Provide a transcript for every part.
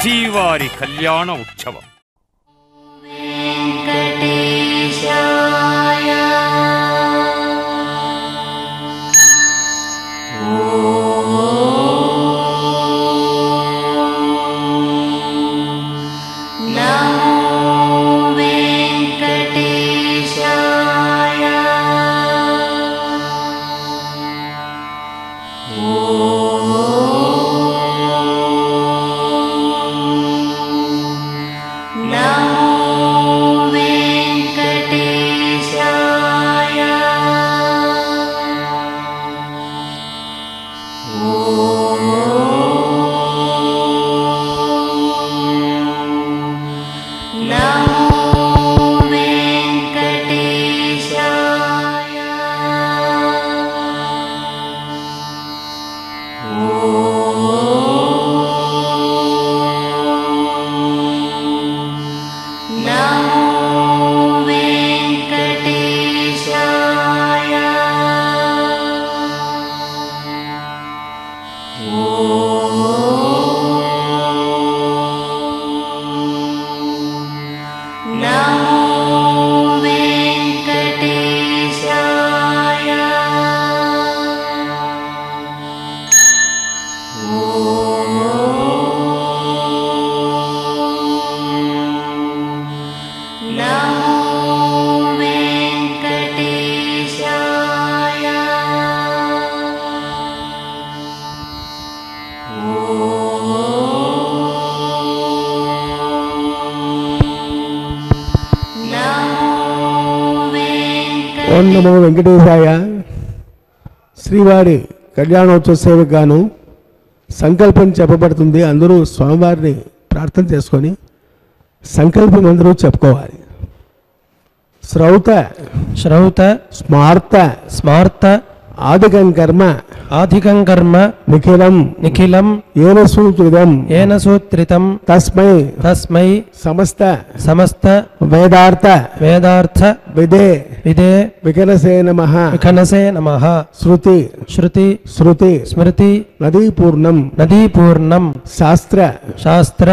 శ్రీవారి కళ్యాణ ఉత్సవం. ఓం నమో వెంకటేశాయ. శ్రీవారి కళ్యాణోత్సవ సేవకు గాను సంకల్పం చెప్పబడుతుంది. అందరూ స్వామివారిని ప్రార్థన చేసుకొని సంకల్పం అందరూ చెప్పుకోవాలి. శ్రౌత శ్రౌత స్మార్త స్మార్త ఆదికం కర్మ ఆధికం కర్మ నిఖిలం నిఖిలం ఏన సూత్రితం ఏన సూత్రితం తస్మై తస్మై సమస్త సమస్త వేదార్థ వేదార్థ విదే విదే వికనసే నమః విఖనసే నమః. శృతి శృతి స్మృతి స్మృతి నదీపూర్ణం నదీపూర్ణం శాస్త్ర శాస్త్ర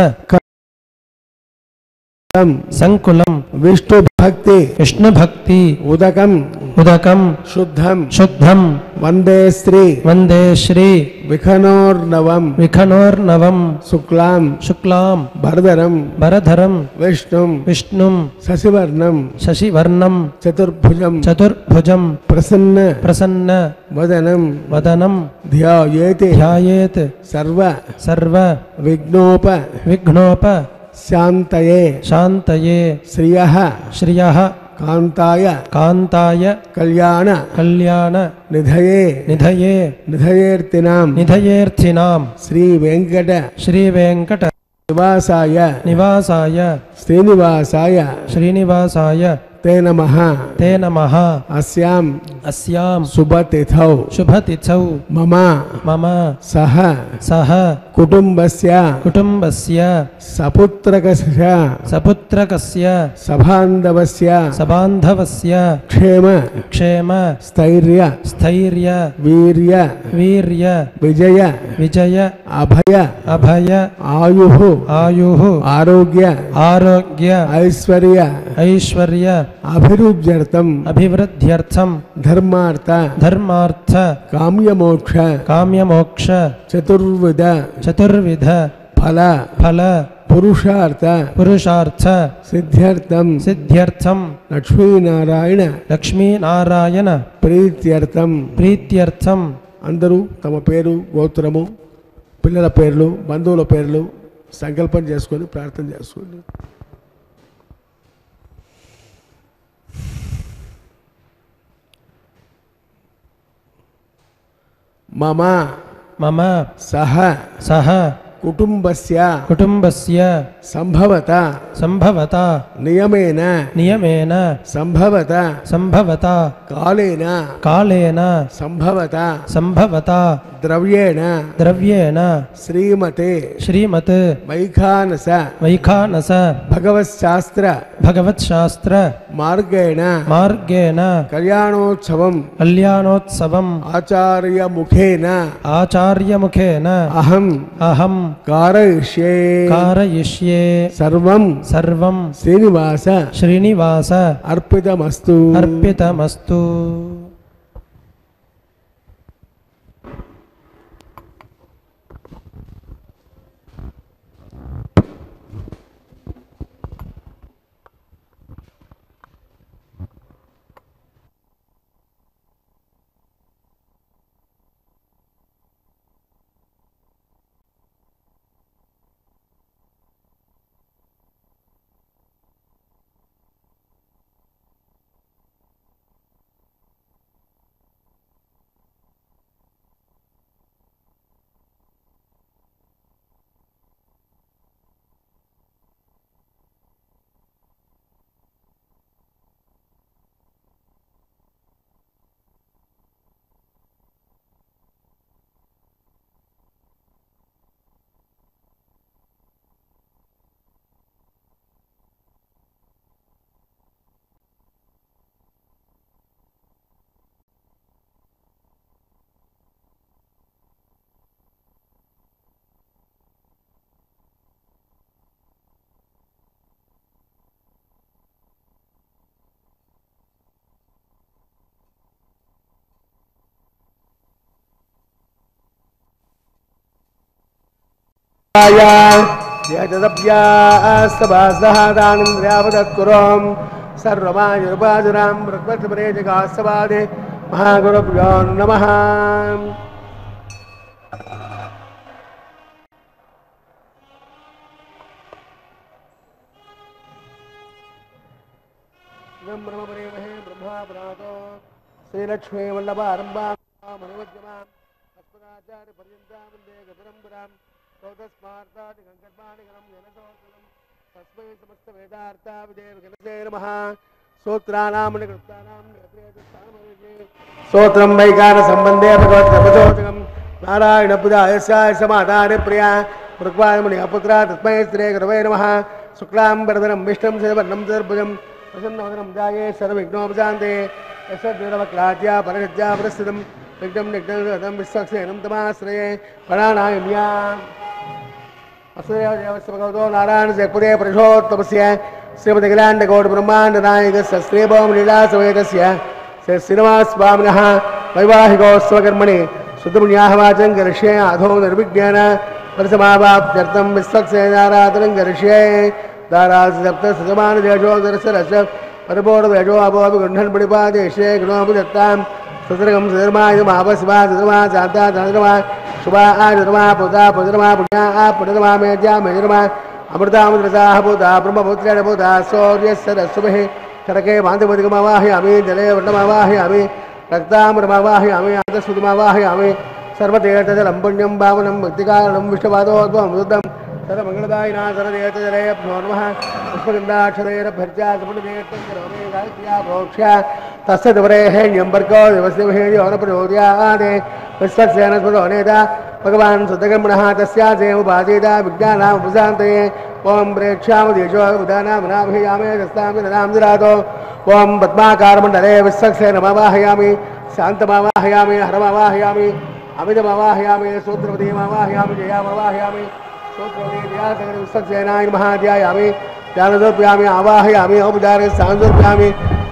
సంకులం విష్ణు భక్తి విష్ణు భక్తి ఉదకం ఉదకం శుద్ధం శుద్ధం వందే శ్రీ వందే శ్రీ విఖనోర్నవం విఖనోర్నవం శుక్లాం శుక్లాం భరధరం భరధరం విష్ణుం విష్ణుం శశివర్ణం శశివర్ణం చతుర్భుజం చతుర్భుజం ప్రసన్న ప్రసన్న వదనం వదనం ధ్యాయేతి ధ్యాయేత్ సర్వ సర్వ విఘ్నోప విఘ్నోప శాంతయే శాంతయే శ్రియః శ్రియః కాంతాయ కాంతాయ కళ్యాణ కళ్యాణ నిధయే నిధయే నిధయేర్తినాం నిధయేర్థినాం శ్రీ వెంకట శ్రీ వెంకట నివాసాయ నివాసాయ శ్రీనివాసాయ శ్రీనివాసాయ తే నమః తే నమః. అస్యాం అస్యాం శుభతిథౌ శుభతిథౌ మమ మమ సహ సహ కుటుంబస్య కుటుంబస్య సపుత్రకస్య సపుత్రకస్య సబాంధవస్య సబాంధవస్య క్షేమ క్షేమ స్థైర్య స్థైర్య వీర్య వీర్య విజయ విజయ అభయ అభయ ఆయుః ఆయుః ఆరోగ్య ఆరోగ్య ఐశ్వర్య ఐశ్వర్య అభివృద్ధ్యర్థం అభివృద్ధ్యర్థం ధర్మార్థ ధర్మార్థ కామ్యమోక్ష కామ్యమోక్ష చతుర్విధ చతుర్విధ ఫల ఫల పురుషార్థ పురుషార్థ సిద్ధ్యర్థం సిద్ధ్యర్థం లక్ష్మీనారాయణ లక్ష్మీనారాయణ ప్రీత్యర్థం ప్రీత్యర్థం. అందరూ తమ పేరు గోత్రము పిల్లల పేర్లు బంధువుల పేర్లు సంకల్పం చేసుకొని ప్రార్థన చేసుకోండి. మమ మమ సహ సహ కుటుంబస్య కుటుంబస్య సంభవత సంభవత నియమేన ద్రవ్యేణ ద్రవ్యేణ శ్రీమతే శ్రీమత్ వైఖానస వైఖానస భగవత్శాస్త్ర భగవత్శాస్త్ర మార్గేణ మార్గేణ కళ్యాణోత్సవం కళ్యాణోత్సవం ఆచార్యముఖేన ఆచార్యముఖేన అహం అహం కారయిష్యే కారయిష్యే సర్వం సర్వం శ్రీనివాస శ్రీనివాస అర్పితమస్తు. అర్పితమస్తు. యజదభ్యాస్తభాసదానింద్ర్యావదత్కురోం సర్వమాయుర్పాదురాం భృగ్వత్పరేజగాస్తవాదే మహాగురుభ్యో నమః. బ్రహ్మపరేమహే బ్రహ్మాపరాతో శ్రీలక్ష్మీ వల్లభారంభాం మనోజ్యమాం అస్మదాచార్య పర్యంతం వందే గతరంబరాం సౌతస్మార్తాది గంగర్మాణి గణం జనసోత్రం తస్మై సమస్త వేదార్థావిదే గణసే నమః. సూత్రానాం నికృతానాం సూత్రం వైకాన సంబంధే భగవత్ తపసోదకం నారాయణ పుజాయస్యాయ సమాధాన ప్రియా మృగ్వాయముని అపుత్ర తస్మై శ్రీ గురవే నమః. శుక్లాం వరదనం విష్ణుం శరవర్ణం చతుర్భుజం ప్రసన్నవదనం ధ్యాయే సర్వవిఘ్నోపశాంతే యశద్విరవక్లాద్యా పరగత్యా ప్రస్థితం విఘ్నం నిఘ్నం విశ్వక్సేనం తమాశ్రయే ప్రణానాయమ్యా. అసదేవ దేవస్య భగవతో నారాయణ జగపదే పురుషోత్తమస్య శ్రీమతికిలాండగౌడ బ్రహ్మాండ నాయకస్య శ్రీభౌమ లీలాసమేతస్య శ్రీ శ్రీనివాస స్వామినః వైవాహికోత్సవకర్మణి శుద్ధపుణ్యాహవాచం కరిష్యే అధో నిర్విజ్ఞాన పరిసమావాప్త్యర్థం విశ్వక్సేనారాధనం కరిష్యే. దారాసప్త సుజమాన దేశో దర్శరస పరిపూర్ణదేశో అభోపి గృహన్ పడిపాదేశే గుణోపి దత్తాం సుదృగం సుధర్మాయుమాపశివా సుధర్మా శాంతా చంద్రమా శుభా ఆచర్మా పుతా పుజర్మా పుణ్యా పుణ్యమా మేధ్యా మేజర్మా అమృతామృతాః పుతా బ్రహ్మపుత్రేణ పుతా సౌర్యస్సరస్సుభిః కటకే మాంతిమతికమవాహయామి జలే వర్ణమవాహయామి రక్తామృతమవాహయామి ఆదస్సుతమవాహయామి సర్వతీర్థజలం పుణ్యం భావనం భక్తికారణం విష్ణుపాదోద్భవం అమృతం సర్వమంగళదాయినా సర్వదేవతజలయభ్యో నమః. పుష్పగంధాక్షరైరభ్యర్చా సుపుణ్యతీర్థం కరోమి గాయత్ర్యా ప్రోక్ష్య తస్య దివరేహేణ్యంబర్గో దివస్యమహేణ్యోనప్రచోదయాదే విశ్వక్సేన స్మృతోనేత భగవాన్ శుద్ధకర్మణః తస్యాసేముపాసీత విజ్ఞానాముపశాంతయే. ఓం ప్రేక్షామదేశో ఉదానామనాభయామే దస్తామినాంజరాతో. ఓం పద్మాకారమండలే విశ్వక్సేనమవాహయామి శాంతమవాహయామి హరమవాహయామి అమితమవాహయామి సూత్రపతిమవాహయామి జయామవాహయామి సూత్రపతి జయాసగర విశ్వక్సేనాయ మహాధ్యాయామి ధ్యానదోప్యామి ఆవాహయామి ఔపచార సాందోప్యామి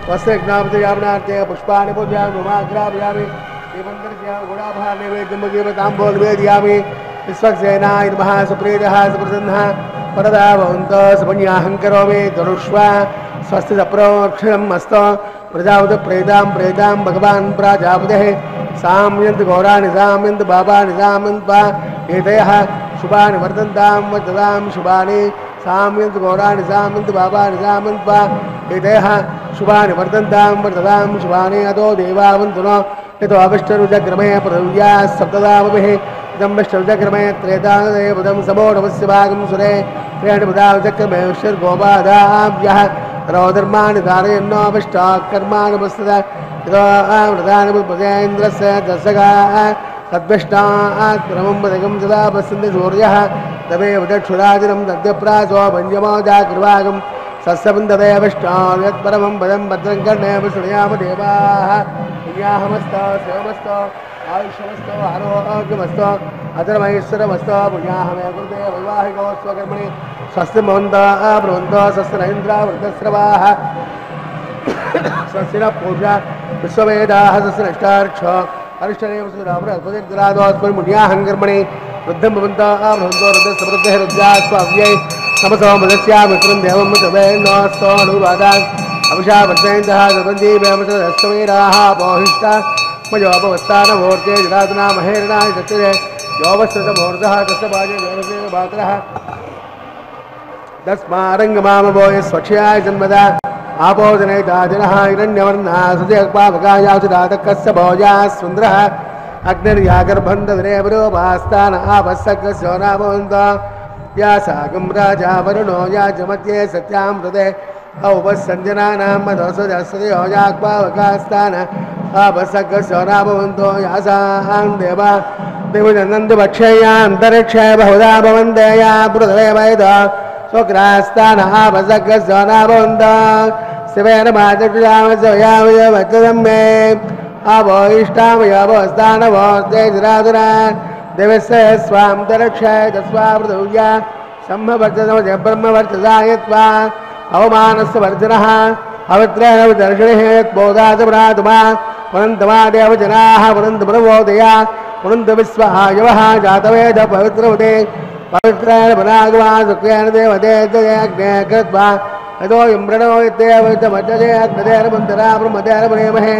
వస్త్రజ్ఞాపయామనార్థే పుష్పాన్ని పూజయామి ఉమాగ్రాపయామి దీపంతర్జయామి గుణాభార్నివేద్యముగీమతాంబోల్వేదయామి. విశ్వక్సేనాయ నమః. సుప్రీతః సుప్రసన్నः పరదా భవంతో సుపుణ్యాహం కరోమి ధనుష్వ స్వస్తి సప్రోక్షరం మస్తో ప్రజాపతి ప్రేతాం ప్రేతాం భగవాన్ ప్రాజాపతిః సామ్యంతు ఘోరాణి సామ్యంతు పాపాని సామ్యంత్వా ఏతయః శుభాని వర్ధంతాం వర్ధతాం శుభాని సామ్యంతు ఘోరాణి సామ్యంతు పాపాని సామ్యంత్వా ఏతయః శుభాని వర్ధంతాం వర్ధతాం శుభాని. అతో దేవావంతునో యతో అవిష్టరుజగ్రమే పృథివ్యా సప్తదామభిః ఇదం విష్ణురుజగ్రమే త్రేతాదేవదం సమోఢమస్య భాగం సురే త్రేణుపదావిచక్రమే విష్ణుర్గోపాదాభ్యः రౌధర్మాణి ధారయన్నో విష్టాకర్మాణి వస్తద యతో ఆమృతాని పుత్రేంద్రస్య దశగా सद्विष्णात् परमं पदकं सदा पश्यन्ति सूर्यः तमेव चक्षुराजिनं तद्यप्रासो भञ्जमो जागृवागं सस्यबन्धते विष्णां यत्परमं पदं भद्रं कर्णेव शृणुयाम देवाः पुण्याहमस्तो शिवमस्तो आयुष्यमस्तो आरोग्यमस्तो अधर्मैश्वरमस्तो पुण्याहमे कृते वैवाहिकोस्वकर्मणि स्वस्ति भवन्तः ब्रुवन्तो स्वस्ति न इन्द्रा वृद्धस्रवाः स्वस्ति न पूजा विश्ववेदाः स्वस्ति नष्टार्क्ष अरिष्टनेव सुरामरस्पतिर्दरादोस्मन् मुनियाहङ्कर्मणि वृद्धं भवन्तः ब्रुवन्तो वृद्धस्वृद्धः रुद्रास्वाव्यै नमसो मदस्या मित्रं देवं तवेन्नोऽस्तो अनुवादान् अभिषा वर्तयन्तः गतन्ति वेमसदस्तवेराः पोहिष्टा मयोपवस्थानमूर्ते जरातुना महेरणाय सत्यते योपस्थितमूर्धः तस्य बाजे देवसेन भात्रः तस्मारङ्गमामभोय स्वक्षयाय जन्मदा आपोजनैताजनः हिरण्यवर्णः सुजपावकायासुरातकस्य भोजा सुन्दरः अग्निर्यागर्भन्दरेवरोपास्तान आपस्सकस्य नामवन्तः या सागं राजा वरुणो या च मध्ये सत्यां हृदे औपसञ्जनानां मधोसजस्रयो याक्पावकास्तान आपस्सकस्य नामवन्तो यासां देवा दिवजनन्दपक्षयान्तरिक्षे बहुधा भवन्ते या पृथ्वे वैद स्वग्रास्तान आपस्सकस्य नामवन्तः शिवेन मातृयामसयामयवचनं मे अवोष्टामयवस्थानवोस्ते जराधुरा देवस्य स्वान्तरिक्षे तस्वा पृथिव्या सम्भवर्तनमज ब्रह्मवर्चसायत्वा अवमानस्य वर्जनः अवत्रेण विदर्शनेः यत्बोधातमनातमा पुनन्तमा देवजनाः पुनन्तप्रबोधया पुनन्त विश्वायवः जातवेद पवित्रवते पवित्रेण पुनागमा शुक्रेण देवते अग्ने कृत्वा यतो इम्रणो इत्येवमज्जते अग्नतेन पुन्तरा ब्रह्मतेन पुनेमहे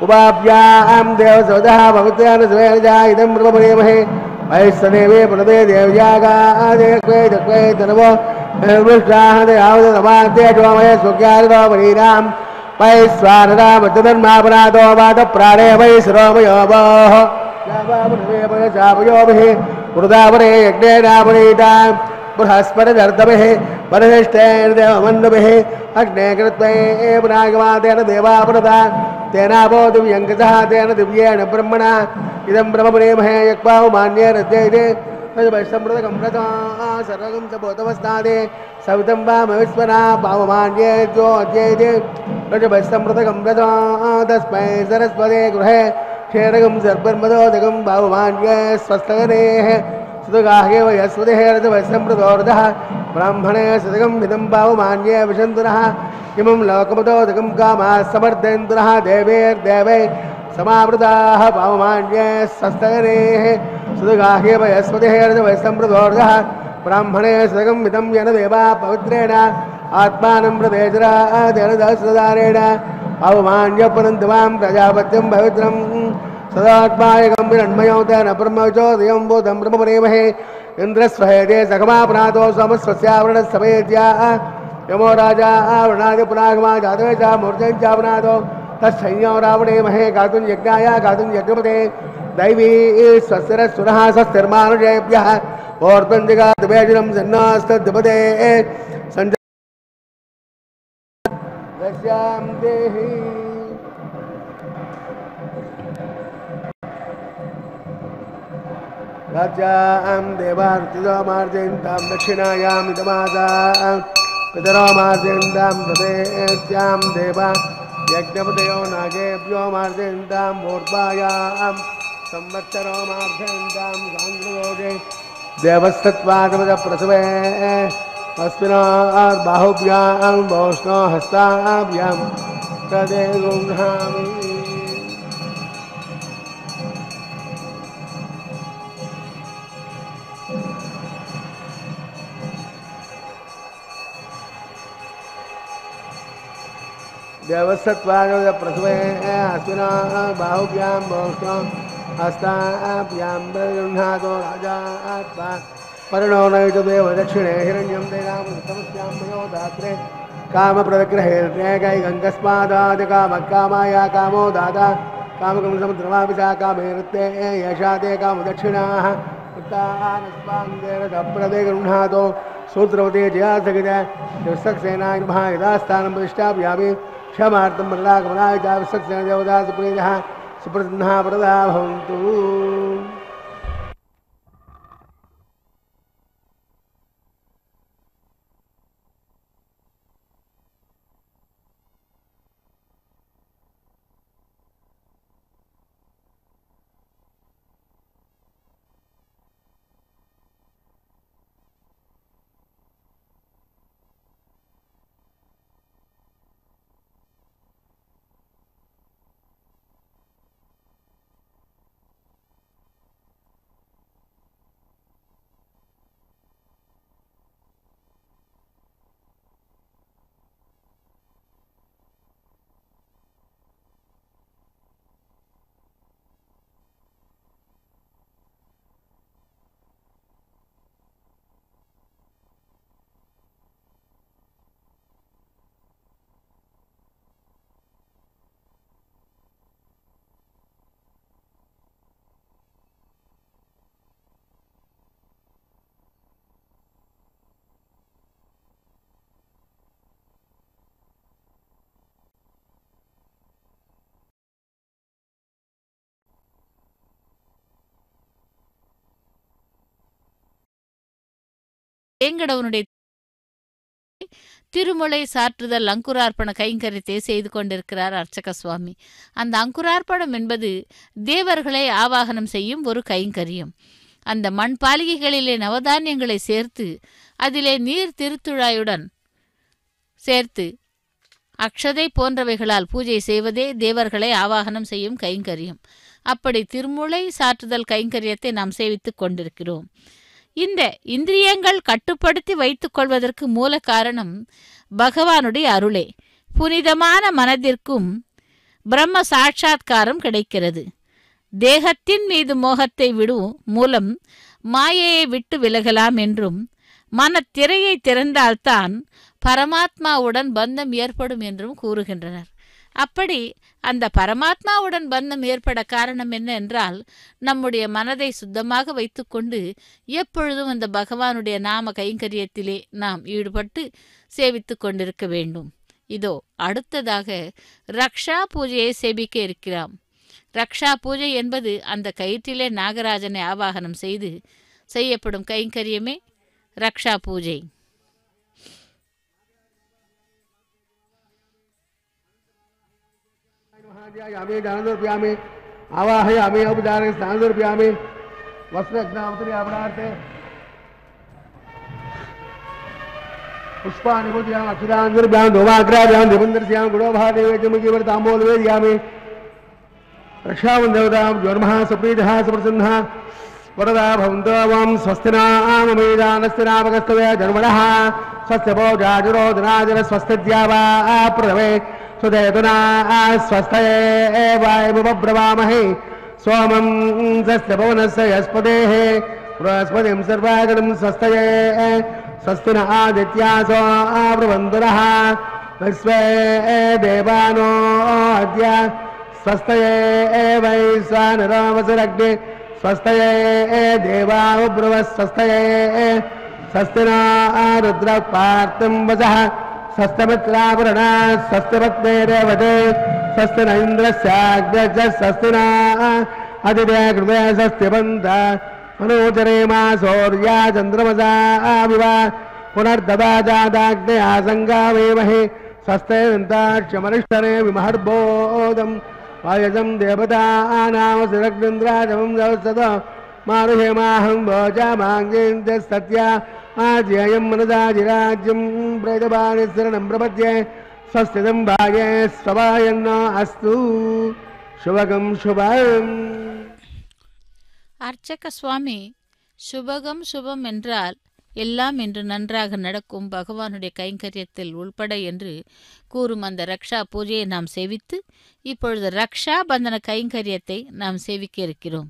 उपाभ्यां देवसवदः पवित्रेण स्वेन च इदं ब्रह्मपुनेमहे वैश्वदेवे पुनदे देव्यागादेक्वे दक्वे तनवो निर्विष्टाः देवावदमाद्येष्वमये सुज्ञानवरीरां वैश्वानरामज्जधर्मापराधो वादप्राणे वैश्रोमयोभोः चापयोभिः वृदावरे यज्ञेनापुनीता बृहस्पतिर्दर्दभिः वरिष्ठेन देवमन्नुभिः अग्ने कृत्वे पुनागमातेन देवापुरता तेनापो दिव्यङ्कसः तेन दिव्येण ब्रह्मणा इदं ब्रह्मपुनेमहे यक्पावमान्ये रज्यैते वैश्वमृतकं रथा सर्वगं च बोधमस्तादे सवितं वामविस्मना पावमान्ये जो अध्येते वैश्वमृतकं रथा तस्मै सरस्वते गृहे क्षेरगं सर्पन्मदोदकं पावमान्ये स्वस्तगनेः सुतगाहे वयस्वतेः रजवैश्वमृतोर्धः ब्राह्मणे सुतगं विदं पावमान्ये विशन्तुनः इमं लोकमदोदकं कामाः समर्थयन्तुनः देवैर्देवै समावृताः पावमान्ये स्वस्तगनेः सुतगाहे वयस्वतेः रजवैश्वमृतोर्धः ब्राह्मणे सुतगं विदं येन देवा पवित्रेण आत्मानं प्रदेशरादेन सहस्रदारेण पावमान्य पुनन्तमां प्रजापत्यं पवित्रं सदात्मायकं विरण्मयो तेन ब्रह्मचोदयं बोधं ब्रह्मपुनेमहे इन्द्रस्वहेते सखमापनातो समस्वस्यावरणसमेत्या यमो राजा आवरणादिपुनागमा जातवे च मूर्तिं चापनातो तत्संज्ञो रावणेमहे गातुं यज्ञाय गातुं यज्ञपते दैवी स्वस्तिरस्सुरः स्वस्तिर्मानुषेभ्यः ओर्पन्दिगाद्वेजनं सन्नास्तद्विपदे सञ्जां देहि राज्यां देवार्तिदोमार्जयन्तां दक्षिणायां इदमासां पितरो मार्जयन्तां प्रदेश्यां देवा यज्ञपतयो नागेभ्यो मार्जयन्तां मूर्धायां संवत्सरो मार्जयन्तां सान्द्रयोगे देवस्तत्वादमदप्रसवे अस्मिन् बाहुभ्यां हस्ताभ्यां तदे गृह्णामि देवस्तत्वादमदप्रसवे अस्मिन् बाहुभ्यां हस्ताभ्यां गृह्णातो राजा आत्मा पर्णो नैतो देव दक्षिणे हिरण्यं देनामसमस्यां मयो दात्रे कामप्रतिग्रहेर्गङ्कस्मादादिकामकामाया कामो दाता कामकं समुद्रमापिता कामेरत्ते यशा ते कामदक्षिणाः उत्तानस्माङ्गेरप्रदे गृह्णातो सूत्रवते जयासगित शिवसक्सेनाय नमः यदास्थानं प्रतिष्ठापयामि क्षमार्थं मरणागमनाय च विसक्सेन देवदासप्रीतः सुप्रसन्नः वरदा भवन्तु। வேங்கடவனுடைய திருமுலை சாற்றுதல் அங்குரார்ப்பண கைங்கரியத்தை செய்து கொண்டிருக்கிறார் அர்ச்சக சுவாமி. அந்த அங்குரார்ப்பணம் என்பது தேவர்களை ஆவாகனம் செய்யும் ஒரு கைங்கரியம். அந்த மண் பாலிகைகளிலே நவதானியங்களை சேர்த்து அதிலே நீர் திருத்துழாயுடன் சேர்த்து அக்ஷதை போன்றவைகளால் பூஜை செய்வதே தேவர்களை ஆவாகனம் செய்யும் கைங்கரியம். அப்படி திருமுலை சாற்றுதல் கைங்கரியத்தை நாம் சேவித்துக் கொண்டிருக்கிறோம். இந்த இந்திரியங்கள் கட்டுப்படுத்தி வைத்துக் கொள்வதற்கு மூல காரணம் பகவானுடைய அருளே. புனிதமான மனதிற்கும் பிரம்ம சாட்சா்காரம் கிடைக்கிறது. தேகத்தின் மீது மோகத்தை விடும் மூலம் மாயையை விட்டு விலகலாம் என்றும், மனத்திரையை திறந்தால்தான் பரமாத்மாவுடன் பந்தம் ஏற்படும் என்றும் கூறுகின்றனர். அப்படி அந்த பரமாத்மாவுடன் பந்தம் ஏற்பட காரணம் என்ன என்றால், நம்முடைய மனதை சுத்தமாக வைத்துக்கொண்டு எப்பொழுதும் அந்த பகவானுடைய நாம கைங்கரியத்திலே நாம் ஈடுபட்டு சேவித்து கொண்டிருக்க வேண்டும். இதோ அடுத்ததாக ரக்ஷா பூஜையை சேவிக்க இருக்கிறோம். ரக்ஷா பூஜை என்பது அந்த கயிற்றிலே நாகராஜனை ஆவாகனம் செய்து செய்யப்படும் கைங்கரியமே ரக்ஷா பூஜை. आवाहयामि औपचारिक स्थानदर्पयामि वस्त्रघ्नावतर्पणार्थे पुष्पाणि पूजयामि अक्षरांदर्पयामि धूमाग्राभ्यां दिवन्दर्स्यामि गुणोभादेवेजमुखीवर्ताम्बोलवेदयामि रक्षाबन्धवतां ज्वर्मः सप्रीतः सप्रसन्नः वरदा भवन्तो वां स्वस्तिनाममेदानस्तिनामगस्तवे जन्मनः स्वस्य भोजाजुरोदनाजन स्वस्तिद्यावा प्रथमे सुदेतुना स्वस्थये वायुमुपब्रवामहे सोमं स्वस्य भुवनस्य यस्पतेः बृहस्पतिं सर्वागणं स्वस्तये स्वस्ति न आदित्यासो ब्रवन्तरः विश्वे देवानो अद्य स्वस्तये वैश्वानरो वसुरग्ने स्वस्तये देवावब्रवस्वस्तये स्वस्ति न रुद्रः पार्थिं वसः स्वस्तिमित्रावरणा स्वस्तिपत्ने रेवते स्वस्ति न इन्द्रस्याग्रज स्वस्ति न अदिते कृते स्वस्तिपन्त मनोचरेमा सौर्या चन्द्रमसा विव पुनर्दवाजादाग्नेया सङ्गामेमहे स्वस्ते दन्ताक्षमनिष्ठने विमहर्बोधं वायजं देवतानामसिरग्निन्द्राजमं सद मारुहेमाहं भोजामाङ्गेन्द्र सत्या आज्ययं मनदाजिराज्यं प्रेतपाणिशरणं प्रपद्ये स्वस्तिदं भागे स्वभायन्न अस्तु शुभगं शुभम्. அர்ச்சக சுவாமி சுபகம் சுபம் என்றால் எல்லாம் இன்று நன்றாக நடக்கும் பகவானுடைய கைங்கரியத்தில் உள்பட என்று கூறும் அந்த ரக்ஷா பூஜையை நாம் சேவித்து இப்பொழுது ரக்ஷா பந்தன கைங்கரியத்தை நாம் சேவிக்க இருக்கிறோம்.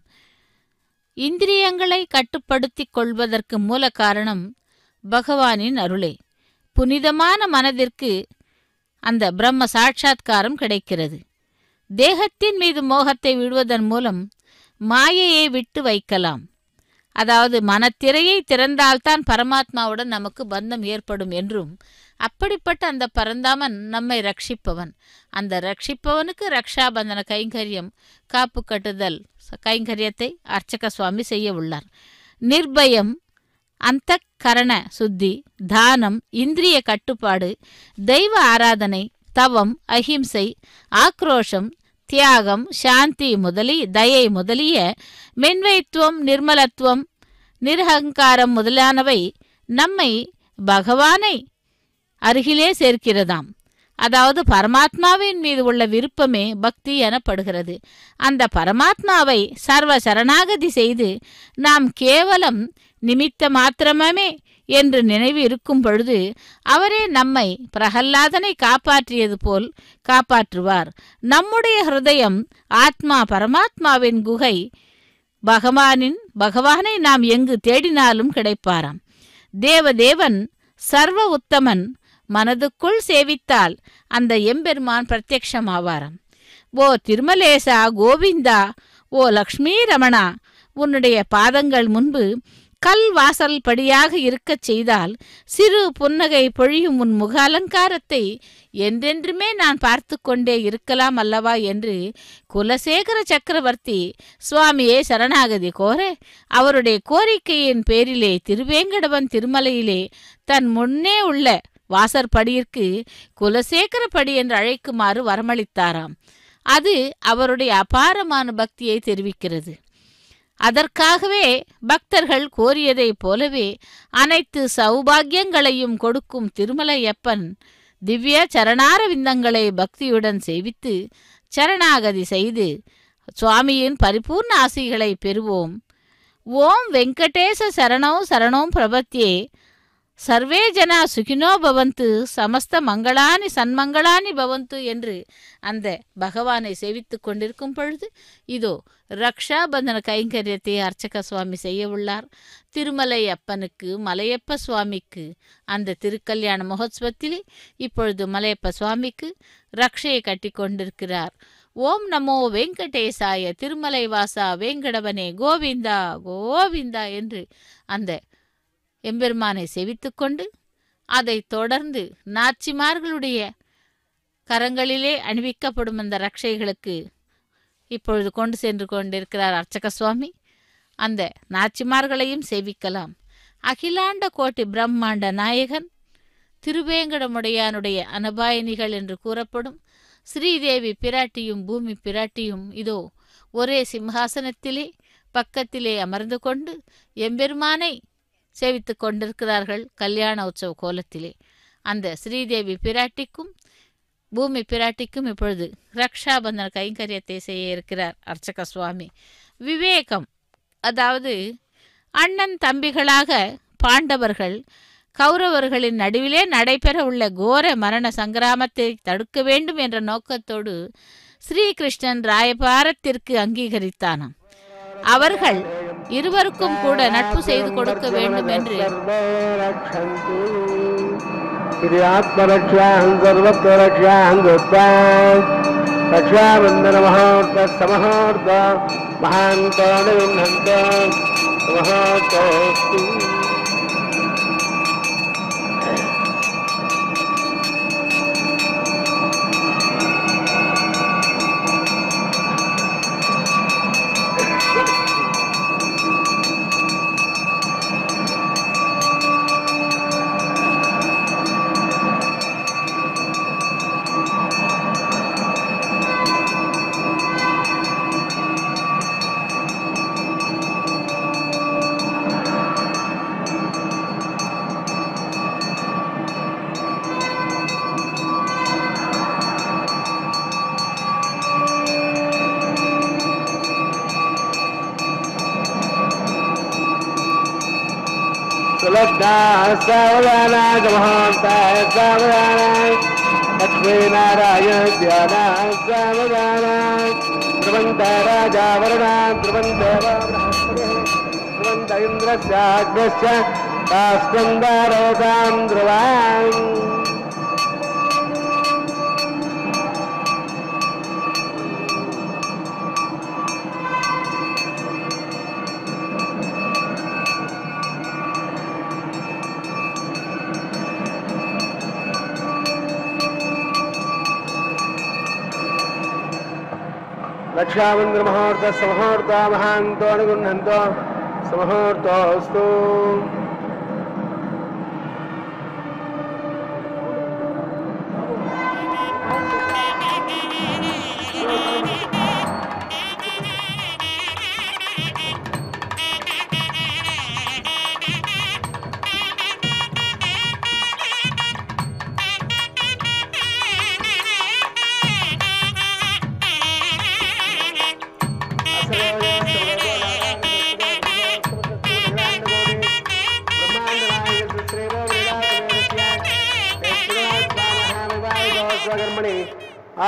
இந்திரியங்களை கட்டுப்படுத்தி கொள்வதற்கு மூல காரணம் பகவானின் அருளே. புனிதமான மனதிற்கு அந்த பிரம்ம சாட்சா்காரம் கிடைக்கிறது. தேகத்தின் மீது மோகத்தை விடுவதன் மூலம் மாயையை விட்டு வைக்கலாம். அதாவது மனத்திரையை திறந்தால்தான் பரமாத்மாவுடன் நமக்கு பந்தம் ஏற்படும் என்றும், அப்படிப்பட்ட அந்த பரந்தாமன் நம்மை ரட்சிப்பவன். அந்த ரட்சிப்பவனுக்கு ரக்ஷாபந்தன கைங்கரியம் காப்பு கட்டுதல் கைங்கரியத்தை அர்ச்சக சுவாமி செய்ய உள்ளார். நிர்பயம், அந்த கரண சுத்தி, தானம், இந்திரிய கட்டுப்பாடு, தெய்வ ஆராதனை, தவம், அஹிம்சை, ஆக்ரோஷம், தியாகம், சாந்தி தயை முதலிய மென்மைத்துவம், நிர்மலத்துவம், நிரகங்காரம் முதலானவை நம்மை பகவானை அருகிலே சேர்க்கிறதாம். அதாவது பரமாத்மாவின் மீது உள்ள விருப்பமே பக்தி எனப்படுகிறது. அந்த பரமாத்மாவை சர்வ சரணாகதி செய்து நாம் கேவலம் நிமித்த மாத்திரமே என்று நினைவு இருக்கும் பொழுது அவரே நம்மை பிரகல்லாதனை காப்பாற்றியது போல் காப்பாற்றுவார். நம்முடைய ஹிருதயம் ஆத்மா பரமாத்மாவின் குகை. பகவானை நாம் எங்கு தேடினாலும் கிடைப்பாராம். தேவதேவன் சர்வ உத்தமன். மனதுக்குள் சேவித்தால் அந்த எம்பெருமான் பிரத்யக்ஷமாவாராம். ஓ திருமலேசா, கோவிந்தா, ஓ லக்ஷ்மி ரமணா, உன்னுடைய பாதங்கள் முன்பு கல் வாசல் படியாக இருக்கச் செய்தால் சிறு புன்னகை பொழியும் உன் முக அலங்காரத்தை என்றென்றுமே நான் பார்த்து கொண்டே இருக்கலாம் அல்லவா என்று குலசேகர சக்கரவர்த்தி சுவாமியே சரணாகதி கோர, அவருடைய கோரிக்கையின் பேரிலே திருவேங்கடவன் திருமலையிலே தன் முன்னே உள்ள வாசற்படியிற்கு குலசேகர படி என்று அழைக்குமாறு வரமளித்தாராம். அது அவருடைய அபாரமான பக்தியை தெரிவிக்கிறது. அதற்காகவே பக்தர்கள் கோரியதைப் போலவே அனைத்து சௌபாகியங்களையும் கொடுக்கும் திருமலையப்பன் திவ்ய சரணார விந்தங்களை பக்தியுடன் சேவித்து சரணாகதி செய்து சுவாமியின் பரிபூர்ண ஆசிகளை பெறுவோம். ஓம் வெங்கடேச சரணோ சரணோ பிரபத்தியே. சர்வே ஜனா சுகினோ பவந்து, சமஸ்த மங்களானி சன்மங்களானி பவந்து என்று அந்த பகவானை சேவித்து கொண்டிருக்கும் பொழுது இதோ ரக்ஷாபந்தன கைங்கரியத்தை அர்ச்சக சுவாமி செய்ய உள்ளார். திருமலை அப்பனுக்கு மலையப்ப சுவாமிக்கு அந்த திருக்கல்யாண மகோத்சவத்திலே இப்பொழுது மலையப்ப சுவாமிக்கு ரக்ஷையை கட்டி கொண்டிருக்கிறார். ஓம் நமோ வெங்கடேசாய, திருமலை வாசா வேங்கடவனே கோவிந்தா கோவிந்தா என்று அந்த எம்பெருமானை செவித்து கொண்டு அதைத் தொடர்ந்து நாச்சிமார்களுடைய கரங்களிலே அணிவிக்கப்படும் அந்த ரக்ஷைகளுக்கு இப்பொழுது கொண்டு சென்று கொண்டிருக்கிறார் அர்ச்சக சுவாமி. அந்த நாச்சிமார்களையும் சேவிக்கலாம். அகிலாண்ட கோட்டி பிரம்மாண்ட நாயகன் திருவேங்கடமுடையானுடைய அனபாயனிகள் என்று கூறப்படும் ஸ்ரீதேவி பிராட்டியும் பூமி பிராட்டியும் இதோ ஒரே சிம்ஹாசனத்திலே பக்கத்திலே அமர்ந்து கொண்டு எம்பெருமானை சேவித்து கொண்டிருக்கிறார்கள் கல்யாண உற்சவ கோலத்திலே. அந்த ஸ்ரீதேவி பிராட்டிக்கும் பூமி பிராட்டிக்கும் இப்பொழுது ரக்ஷாபந்தன கைங்கரியத்தை செய்ய இருக்கிறார் அர்ச்சக சுவாமி. விவேகம், அதாவது அண்ணன் தம்பிகளாக பாண்டவர்கள் கௌரவர்களின் நடுவிலே நடைபெற உள்ள கோர மரண சங்கிராமத்தை தடுக்க வேண்டும் என்ற நோக்கத்தோடு ஸ்ரீகிருஷ்ணன் ராயபாரத்திற்கு அங்கீகரித்தானாம். அவர்கள் இருவருக்கும் கூட நட்பு செய்து கொடுக்க வேண்டும் என்று सावधानाय महांताय सावधानाय लक्ष्मी नारायण ध्यानाय सावधानाय ध्रुवंत राजा वरदान ध्रुवंत ध्रुवंत इंद्रस्याग्रस्य तास्कंदारोदां ध्रुवां रक्षाबंधन मुहूर्त समहूर्त महांतो अनुगुण्हन्तो समहूर्तोऽस्तु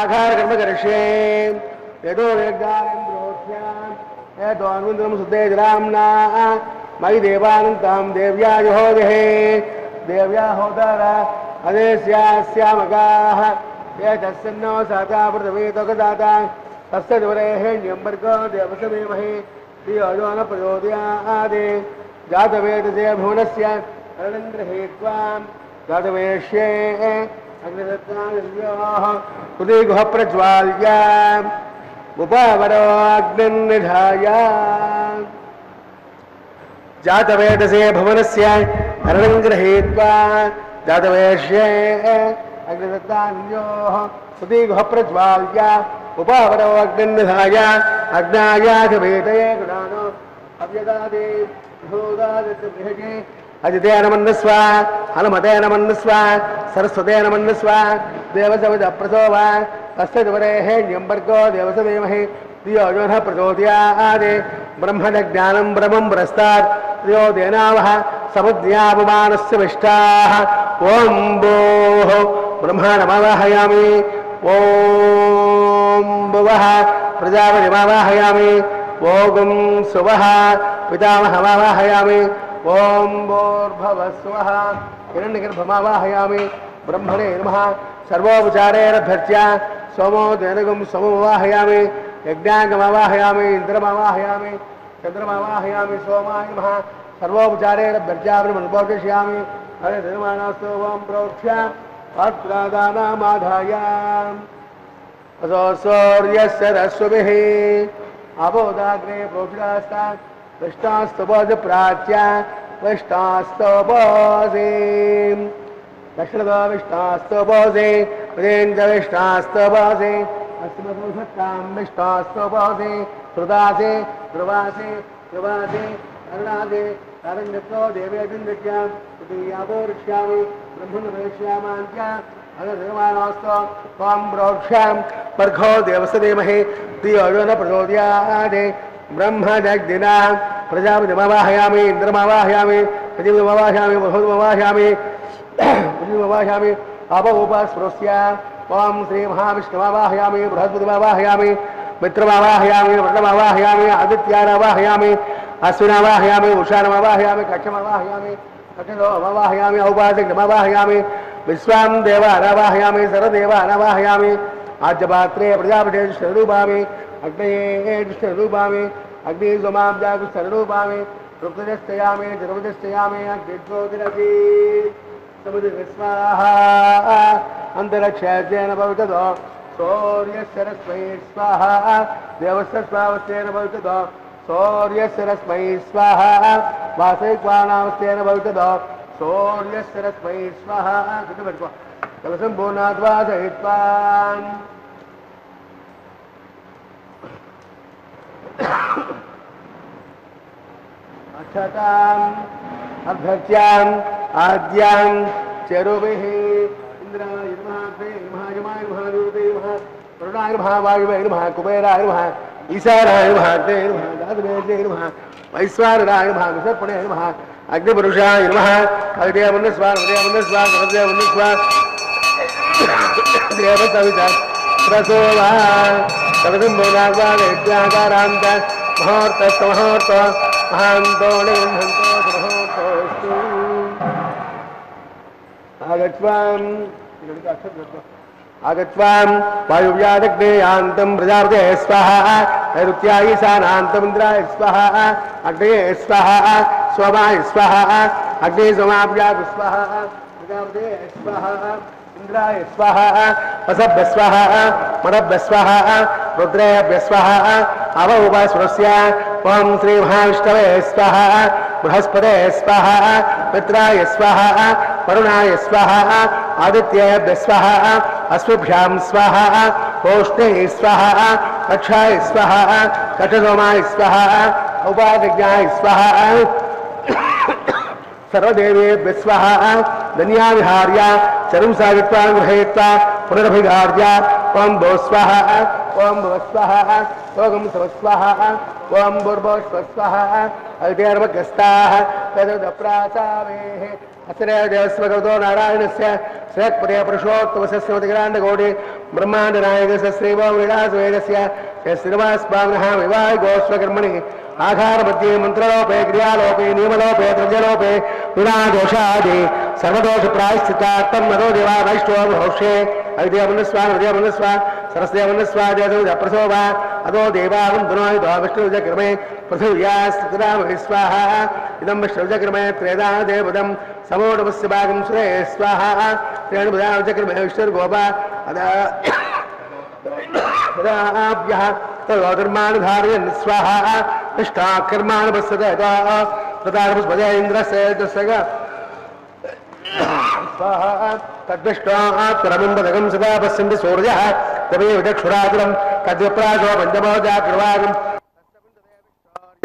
आघार कर्म कर्षे यदो वेदारेन्द्रोऽस्याम् यतो अन्वन्तरं सुतेजराम्ना मयि देवानन्तां देव्या यहोदेहे देव्या होतार अदेस्यास्यामकाः ये तस्सन्नो साता पृथ्वीतो गदाता तस्य द्वरेहेण्यं वर्गो देवसमेमहि धियो यो न प्रचोदयात् जातवेदसे भुवनस्य शरणं गृहीत्वा जातवेश्ये अग्निदत्ताः उदयगुह प्रज्वाल्य उपवरो अग्निर्निधाय जातवेदसे भुवनस्य शरणं गृहीत्वा जातवेश्ये अग्निदत्ताः उदयगुह प्रज्वाल्य उपवरो अग्निर्निधाय अग्नायाधवेदये गुणानो अव्यदादे भूदादित्य अजिते नमन्नस्व हनुमते नमन्नस्व सरस्वते नमन्नस्व देवसविद प्रसोव तस्य द्वरेः न्यम्बर्गो देवस धीमहि धियो यो नः प्रचोदयात् ब्रह्मज्ञानं ब्रह्मं पुरस्तात् धियो देनावः समुद्यापमानस्य विष्टाः ॐ भोः ब्रह्माणमावाहयामि ॐ भुवः प्रजापतिमावाहयामि ॐ सुवः पितामहमावाहयामि ॐ भूर्भुवस्सुवः हिरण्यगर्भमावाहयामि ब्रह्मणे नमः सर्वोपचारेरभ्यर्च्य सोमो देनगुं सोममावाहयामि यज्ञाङ्गमावाहयामि इन्द्रमावाहयामि चन्द्रमावाहयामि सोमाय नमः सर्वोपचारेरभ्यर्च्य ब्रह्मणोपदेशयामि हरे धर्माणास्तु ॐ प्रोक्ष्य पात्रादानामाधाय असो सूर्यस्य रश्मिभिः अबोधाग्रे प्रोक्षितास्तात् विष्टास्तुभोज प्राच्य विष्टास्तुभोजे दक्षिणतो विष्टास्तुभोजे प्रेञ्च विष्टास्तुभोजे अस्मदुसत्तां विष्टास्तुभोजे श्रुतासे ध्रुवासे ध्रुवासे अरुणासे तारण्यतो देवेदिन्द्रज्ञां तृतीयापोरुष्यामि ब्रह्मणवेक्ष्यामान्त्य अगधर्माणोऽस्तु त्वां प्रोक्ष्यां पर्घो देवस्य धीमहि धियो यो न प्रचोदयात् ब्रह्मजग्दिना प्रजापतिमावाहयामि इन्द्रमावाहयामि सचिवमावाहयामि बृहद्मावाहयामि बुद्धिमावाहयामि अपोपस्पृश्य ॐ श्रीमहाविष्णुमावाहयामि बृहस्पतिमावाहयामि मित्रमावाहयामि वर्णमावाहयामि आदित्यानावाहयामि अश्विनावाहयामि उषानमावाहयामि कक्षमावाहयामि कक्षमावाहयामि औपासकमावाहयामि विश्वां देवानावाहयामि सर्वदेवानावाहयामि आज्यपात्रे प्रजापते स्वरूपामि अग्नये स्वरूपामि अग्नि सोमाब्जागु स्वरूपामि रुक्तजस्तयामि द्रवजस्तयामि अग्निज्योतिरसि समुद्रस्वाहा अन्तरिक्षेन भविततो सूर्यस्य रश्मै स्वाहा देवस्य स्वावस्तेन भविततो सूर्यस्य रश्मै स्वाहा वासैक्वानावस्तेन भविततो सूर्यस्य रश्मै स्वाहा कलसम्पूर्णाद्वा सहित्वा अक्षताम् अभ्यर्च्याम् आद्यां चरुभिः इन्द्राय नमः अग्ने नमः यमाय नमः निरुते नमः वरुणाय नमः वायुवे नमः कुबेराय नमः ईशानाय नमः अग्ने नमः दातवेदे नमः वैश्वानराय नमः विसर्पणे नमः अग्निपुरुषाय नमः अग्नेयमन्नस्वा नमदेयमन्नस्वा नमदेयमन्नस्वा देवसविता प्रसोवा सर्वसम्भूताग्वादेत्याकारान्त मुहूर्तस्तमुहूर्त महान्तो निगृह्णन्तो आगत्वां वायुव्यादग्नेयान्तं प्रजापते स्वाहा नैऋत्याय ईशानान्तमिन्द्राय स्वाहा अग्नये स्वाहा सोमाय स्वाहा अग्ने सोमाभ्यागु स्वाहा प्रजापते स्वाहा इंद्राय स्वाहा वसभ्य स्वाहा मरभ्य स्वाहा रुद्रेभ्य स्वाहा अवोपस्पृश्य ॐ श्री महाविष्णवे स्वाहा बृहस्पते स्वाहा मित्राय स्वाहा वरुणाय स्वाहा आदित्येभ्य स्वाहा अश्वभ्यां स्वाहा ओष्णे स्वाहा कक्षाय स्वाहा कक्षसोमाय स्वाहा उपादिज्ञाय स्वाहा सर्वदेवेभ्यः स्वाहा धन्या विहार्य चरुं सागित्वा गृहीत्वा पुनरभिघार्य ॐ भो स्वाहा ॐ भव स्वाहा ॐ सव स्वाहा ॐ भूर्भुवः स्वाहा अग्निर्मग्रस्ताः तदप्रासावेः अस्रेदेवस्वगतो नारायणस्य श्रेक्पदे पुरुषोत्तमस्य श्रीमतिग्राण्डकोटि ब्रह्माण्डनायकस्य श्रीभोविलासवेदस्य श्रीनिवासस्वामिनः विवाह गोस्वकर्मणि आधारमध्ये मंत्रलोपे क्रियालोपे नियमलोपे द्रव्यलोपे गुणादोषादि सर्वदोष प्रायश्चित्तार्थं मनो देवा वैष्णव भविष्ये अग्निमनस्वा सरस्यमनस्वाजप्रसोभा अतो देवावन्दनो विष्णुजक्रमे पृथिव्यास्तराम स्वाहा इदं विष्णुजक्रमे त्रेधा देवदं समोडमस्य भागं सुरे स्वाहा त्रेणुपदाचक्रमे विष्णुर्गोपा अदाभ्यः तदोधर्मानुधारयन् स्वाहा निष्ठाकर्मानुपश्यते तथा इन्द्रस्य स्वाहा तद्विष्टात्तरमुन्दकं सदा पश्यन्ति सूर्यः तमेव चक्षुरातुरं कद्विप्रासो पञ्चमोजाकृवागं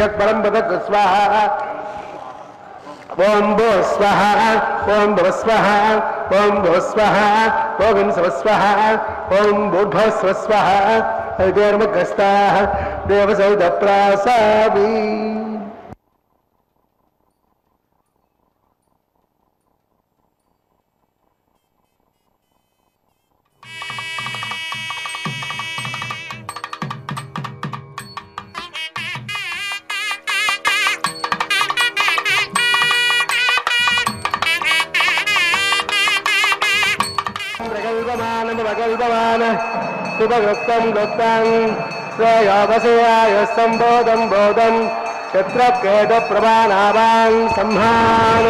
यत्परं पदक स्वाहा ओं भो स्वाहा ओं भव स्वाहा ओं भव स्वाहा ओं सव स्वाहा ओं भूर्भुवः स्वः स्वाहा हरितेर्मग्रस्ताः देवसौधप्रासादि सुभगुप्तं गुप्तं श्रेयोपसेयाय सम्बोधं बोधं क्षत्रकेतुप्रभानावान् संहान्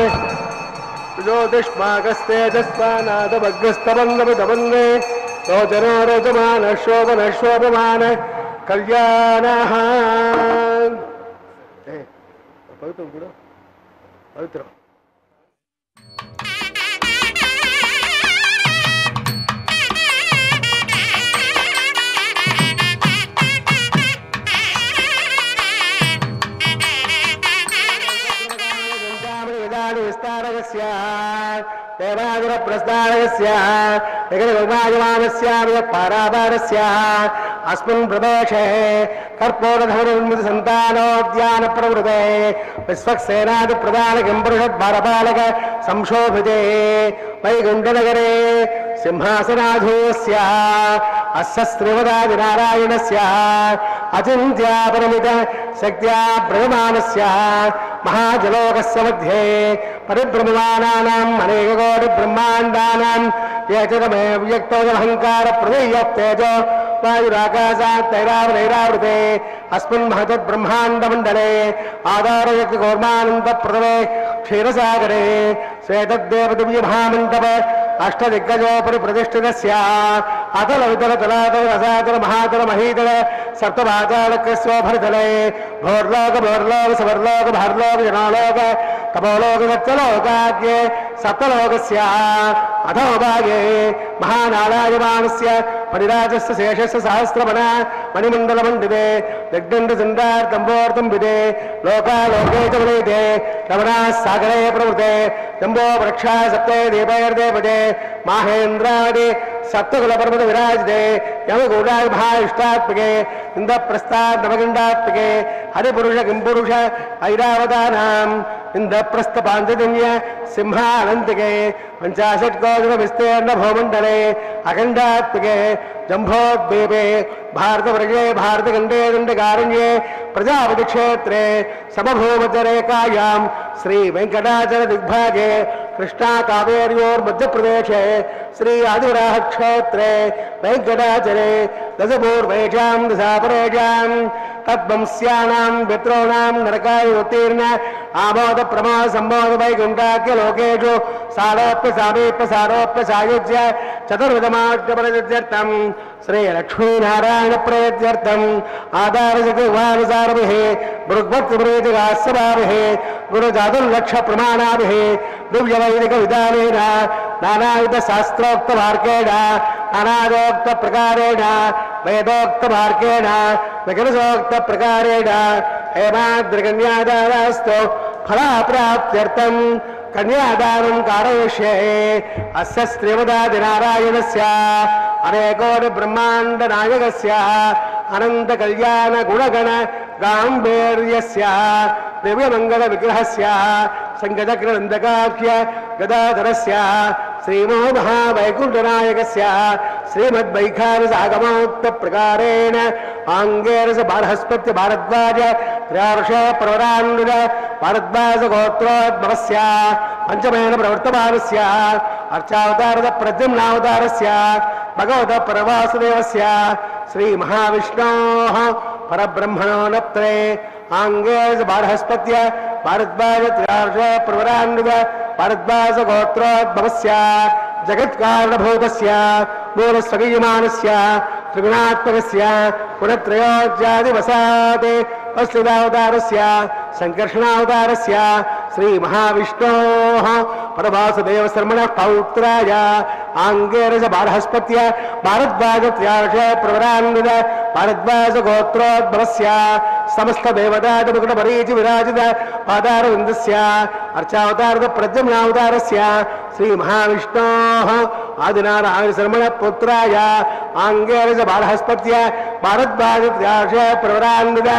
ज्योतिष्माकस्तेजस्वानादभग्रस्तबन्धमिदबन्धे रोचनो रोचमान शोभन शोभमान कल्याणः पवित्रं गुरु पवित्रं देवादुरप्रस्तारस्य पारावारस्य अस्मिन् प्रदेशे कर्पूरधवनिर्मितसन्तानोद्यानप्रवृते विश्वक्सेनादिप्रधानकिंपुरुषद्भारपालक संशोभिते वैकुण्ठनगरे सिंहासनाधूस्य अस्य श्रीमदादिनारायणस्य अचिन्त्यापरिमित शक्त्या ब्रह्माणस्य महाजलोकस्य मध्ये परिभ्रममानानाम् अनेककोटिब्रह्माण्डानां येचकमे व्यक्तोऽहङ्कार प्रदेयत्तेजो वायुराकाशात् तैरावनैरावृते अस्मिन् महतद्ब्रह्माण्डमण्डले आधारयज्ञकौर्मानन्दप्रदवे क्षीरसागरे श्वेतद्देवदिव्यमहामण्डप अष्टदिग्गजोपरि प्रतिष्ठितस्य अतल वितल तलातल रसातल महातल महीतल सप्तपातालकस्योपरितले भोर्लोक भोर्लोक सवर्लोक भारलोक जनालोक तपोलोक सत्यलोकाद्ये सप्तलोकस्य अधोभागे महानारायमानस्य परिराजस्य शेषस्य सहस्रमण मणिमण्डलमण्डिते दिग्दण्डचण्डार्तम्बोर्तम्बिते लोकालोके च वनेते रमणाः सागरे प्रवृते जम्बो वृक्षा सप्ते दीपैर्देवते माहेन्द्रादि सप्तकुलपर्वत विराजते यमगूढाभाष्टात्मके इन्द्रप्रस्थात् नवगण्डात्मके हरिपुरुष किंपुरुष ऐरावतानाम् इन्द्रप्रस्थ पाञ्चजन्य सिंहानन्तिके 50 कोटिन विस्तीर्ण भूमण्डले अखण्डात्मके जम्भोद्वीपे भारतवर्गे भारतखण्डे दण्डकारण्ये प्रजापति क्षेत्रे समभूमध्यरेखायां श्री वेंकटाचल दिग्भागे कृष्णा कावेर्योर्मध्यप्रदेशे श्री आदिवराह क्षेत्रे वेंकटाचले दशपूर्वेषां दशापरेषां तद्वंस्यानां पितॄणां नरकाय उत्तीर्ण आमोद प्रमोद सम्मोद वैकुण्ठाख्य लोकेषु सारोप्य सामीप्य सारोप्य सायुज्य चतुर्विधमार्गप्रत्यर्थं श्री लक्ष्मीनारायण प्रत्यर्थम् आधारजगवानुसारभिः भृग्भक्तिप्रीतिगास्यभाभिः गुरुजातुर्लक्ष प्रमाणाभिः दिव्यवैदिकविधानेन नानाविधशास्त्रोक्तमार्गेण अनादोक्तप्रकारेण वेदोक्तमार्गेण विकलसोक्तप्रकारेण हेमाद्रिकन्यादानास्तु फलाप्राप्त्यर्थं कन्यादानं कारयिष्ये अस्य श्रीमदादिनारायणस्य अनेकोटि ब्रह्मांड नायकस्य अनंत कल्याण गुणगण गांभीर्यस्य दिव्यमंगल विग्रहस्य संगतक्रनंदकाख्य गदाधरस्य श्रीमो महावैकुंठनायकस्य श्रीमद्वैखानसागमोक्त प्रकारेण आंगेरस बृहस्पति भारद्वाज त्रयोदश प्रवरान्वित भारद्वाज गोत्रोद्भवस्य पंचमेन प्रवर्तमानस्य अर्चावतारद प्रद्युम्नावतारस्य भगवतः परवासुदेवस्य श्रीमहाविष्णोः परब्रह्मणो नत्रे आंगे बारहस्पत्य भारद्वाज प्रवरान्वित भारद्वाज गोत्रोद्भवस्य जगत्कारणभूतस्य मूलस्वगीयमानस्य त्रिगुणात्मकस्य पुनत्रयोज्यादिवसात् अस्लिदावतारस्य संकर्षणावतारस्य श्रीमहाविष्णोः परवासुदेवशर्मणः पौत्राय आंगेरस बारहस्पत्य भारद्वाज प्रवरान्वित भारद्वाज गोत्रोद्भवस्य समस्त देवताद मुकुटपरीचि विराजित पादारविन्दस्य अर्चावतारद प्रद्युम्नावतारस्य श्रीमहाविष्णोः आदिनारायणशर्मणः पुत्राय आंगेरस बारहस्पत्य भारद्वाज प्रवरान्वित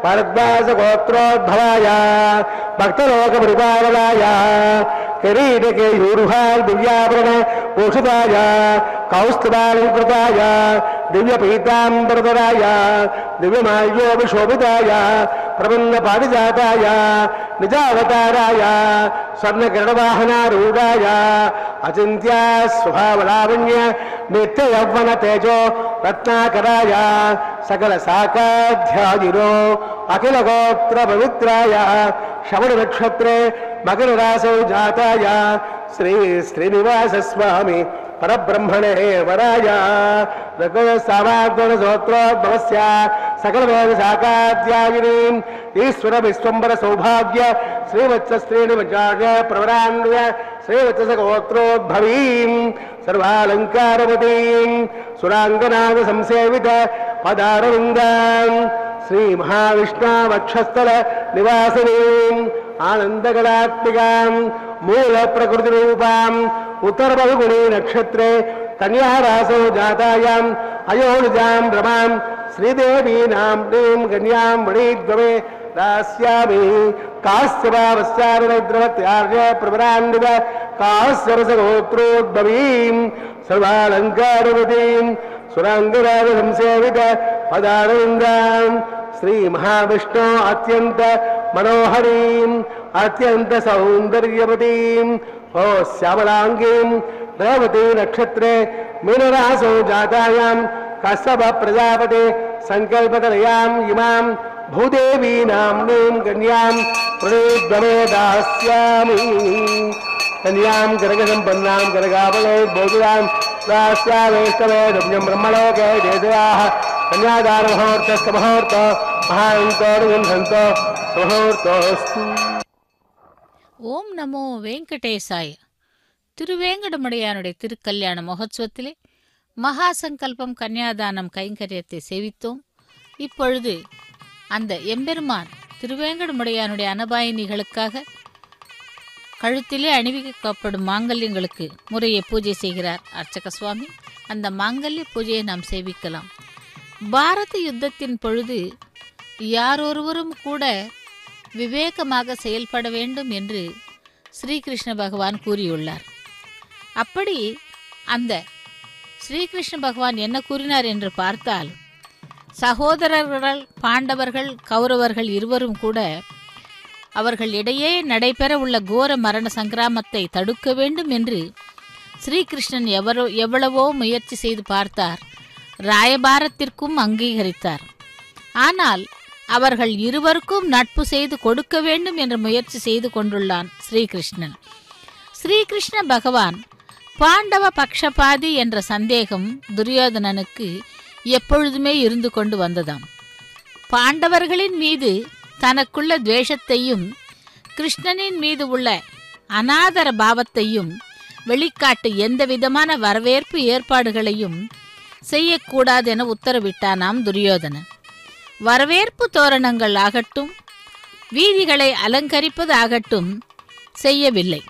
भारद्वाज गोत्रोद्भवाय भक्तलोकपरिपालनाय किरीटकेयूरुहाल् दिव्याभरण भूषिताय कौस्तुभालङ्कृताय दिव्यपीताम्बरधराय दिव्यमाल्योभिशोभिताय प्रपन्नपारिजाताय निजावताराय स्वर्णकिरणवाहनारूढाय अचिन्त्य स्वभावलावण्य नित्ययौवन तेजो रत्नाकराय सकल साकाध्यायिनो अखिलगोत्र पवित्राय श्रवण नक्षत्रे मकर रासौ जाताय श्री श्रीनिवास स्वामी परब्रह्मणे वराय सामाग्रसोत्रोद्भवस्य सकल साकाध्यायिनीं ईश्वर विश्वम्बर सौभाग्य श्रीवत्स श्रीनिवचार्य प्रवरान्वय श्रीवत्स गोत्रोद्भवीं सर्वालंकारवतीं सुरांगनाद संसेवित पदारविन्दां श्री महाविष्णुवक्षस्थल निवासिनीं आनंदकलात्मिकां मूल प्रकृति रूपां उत्तर बहुगुणी नक्षत्रे कन्या रासौ जातायां अयोनिजां रमां श्रीदेवी नाम्नीं कन्यां वणीद्वमे दास्यामि कास्यभावस्यार्द्रवत्यार्य प्रवरान्वित कास्यरसगोत्रोद्भवीं सर्वालंकारवतीं सुरांगराज संसेवित पदारविन्दां श्री महाविष्णु अत्यंत मनोहरीं अत्यंत सौंदर्यवतीं ओ श्यामलांगीं रेवती नक्षत्रे मीनरासौ जातायां कश्यप प्रजापते संकल्पतनयां इमां भूदेवी नाम्नीं कन्यां प्रणीद्वमे दास्यामि कन्यां गर्गसम्पन्नां गर्गावलोद्भोगितां दास्यामेष्टमे रम्यं ब्रह्मलोके देदयाः कन्यादानमुहूर्तस्य मुहूर्त महान्तोर्गन्धन्तो मुहूर्तोऽस्तु. ஓம் நமோ வெங்கடேசாய. திருவேங்கடமுடையானுடைய திருக்கல்யாண மகோத்சவத்திலே மகா சங்கல்பம் கன்னியாதானம் கைங்கரியத்தை சேவித்தோம். இப்பொழுது அந்த எம்பெருமான் திருவேங்கடமுடையானுடைய அனபாயினிகளுக்காக கழுத்திலே அணிவிக்கப்படும் மாங்கல்யங்களுக்கு முறையை பூஜை செய்கிறார் அர்ச்சக சுவாமி. அந்த மாங்கல்ய பூஜையை நாம் சேவிக்கலாம். பாரத யுத்தத்தின் பொழுது யாரொருவரும் கூட விவேகமாக செயல்பட வேண்டும் என்று ஸ்ரீகிருஷ்ண பகவான் கூறியுள்ளார். அப்படி அந்த ஸ்ரீகிருஷ்ண பகவான் என்ன கூறினார் என்று பார்த்தால், சகோதரர்கள் பாண்டவர்கள் கௌரவர்கள் இருவரும் கூட அவர்கள் இடையே நடைபெற உள்ள கோர மரண சங்கிராமத்தை தடுக்க வேண்டும் என்று ஸ்ரீகிருஷ்ணன் எவ்வளவோ முயற்சி செய்து பார்த்தார். ராயபாரத்திற்கும் அங்கீகரித்தார். ஆனால் அவர்கள் இருவருக்கும் நட்பு செய்து கொடுக்க வேண்டும் என்ற முயற்சி செய்து கொண்டுள்ளான் ஸ்ரீகிருஷ்ணன். ஸ்ரீகிருஷ்ண பகவான் பாண்டவ பக்ஷபாதி என்ற சந்தேகம் துரியோதனனுக்கு எப்பொழுதுமே இருந்து கொண்டு வந்ததாம். பாண்டவர்களின் மீது தனக்குள்ள துவேஷத்தையும் கிருஷ்ணனின் மீது உள்ள அநாதர பாவத்தையும் வெளிக்காட்டு எந்த விதமான வரவேற்பு ஏற்பாடுகளையும் செய்யக்கூடாது என உத்தரவிட்டானாம் துரியோதனன். வரவேற்பு தோரணங்கள் ஆகட்டும், வீதிகளை அலங்கரிப்பது ஆகட்டும் செய்யவில்லை.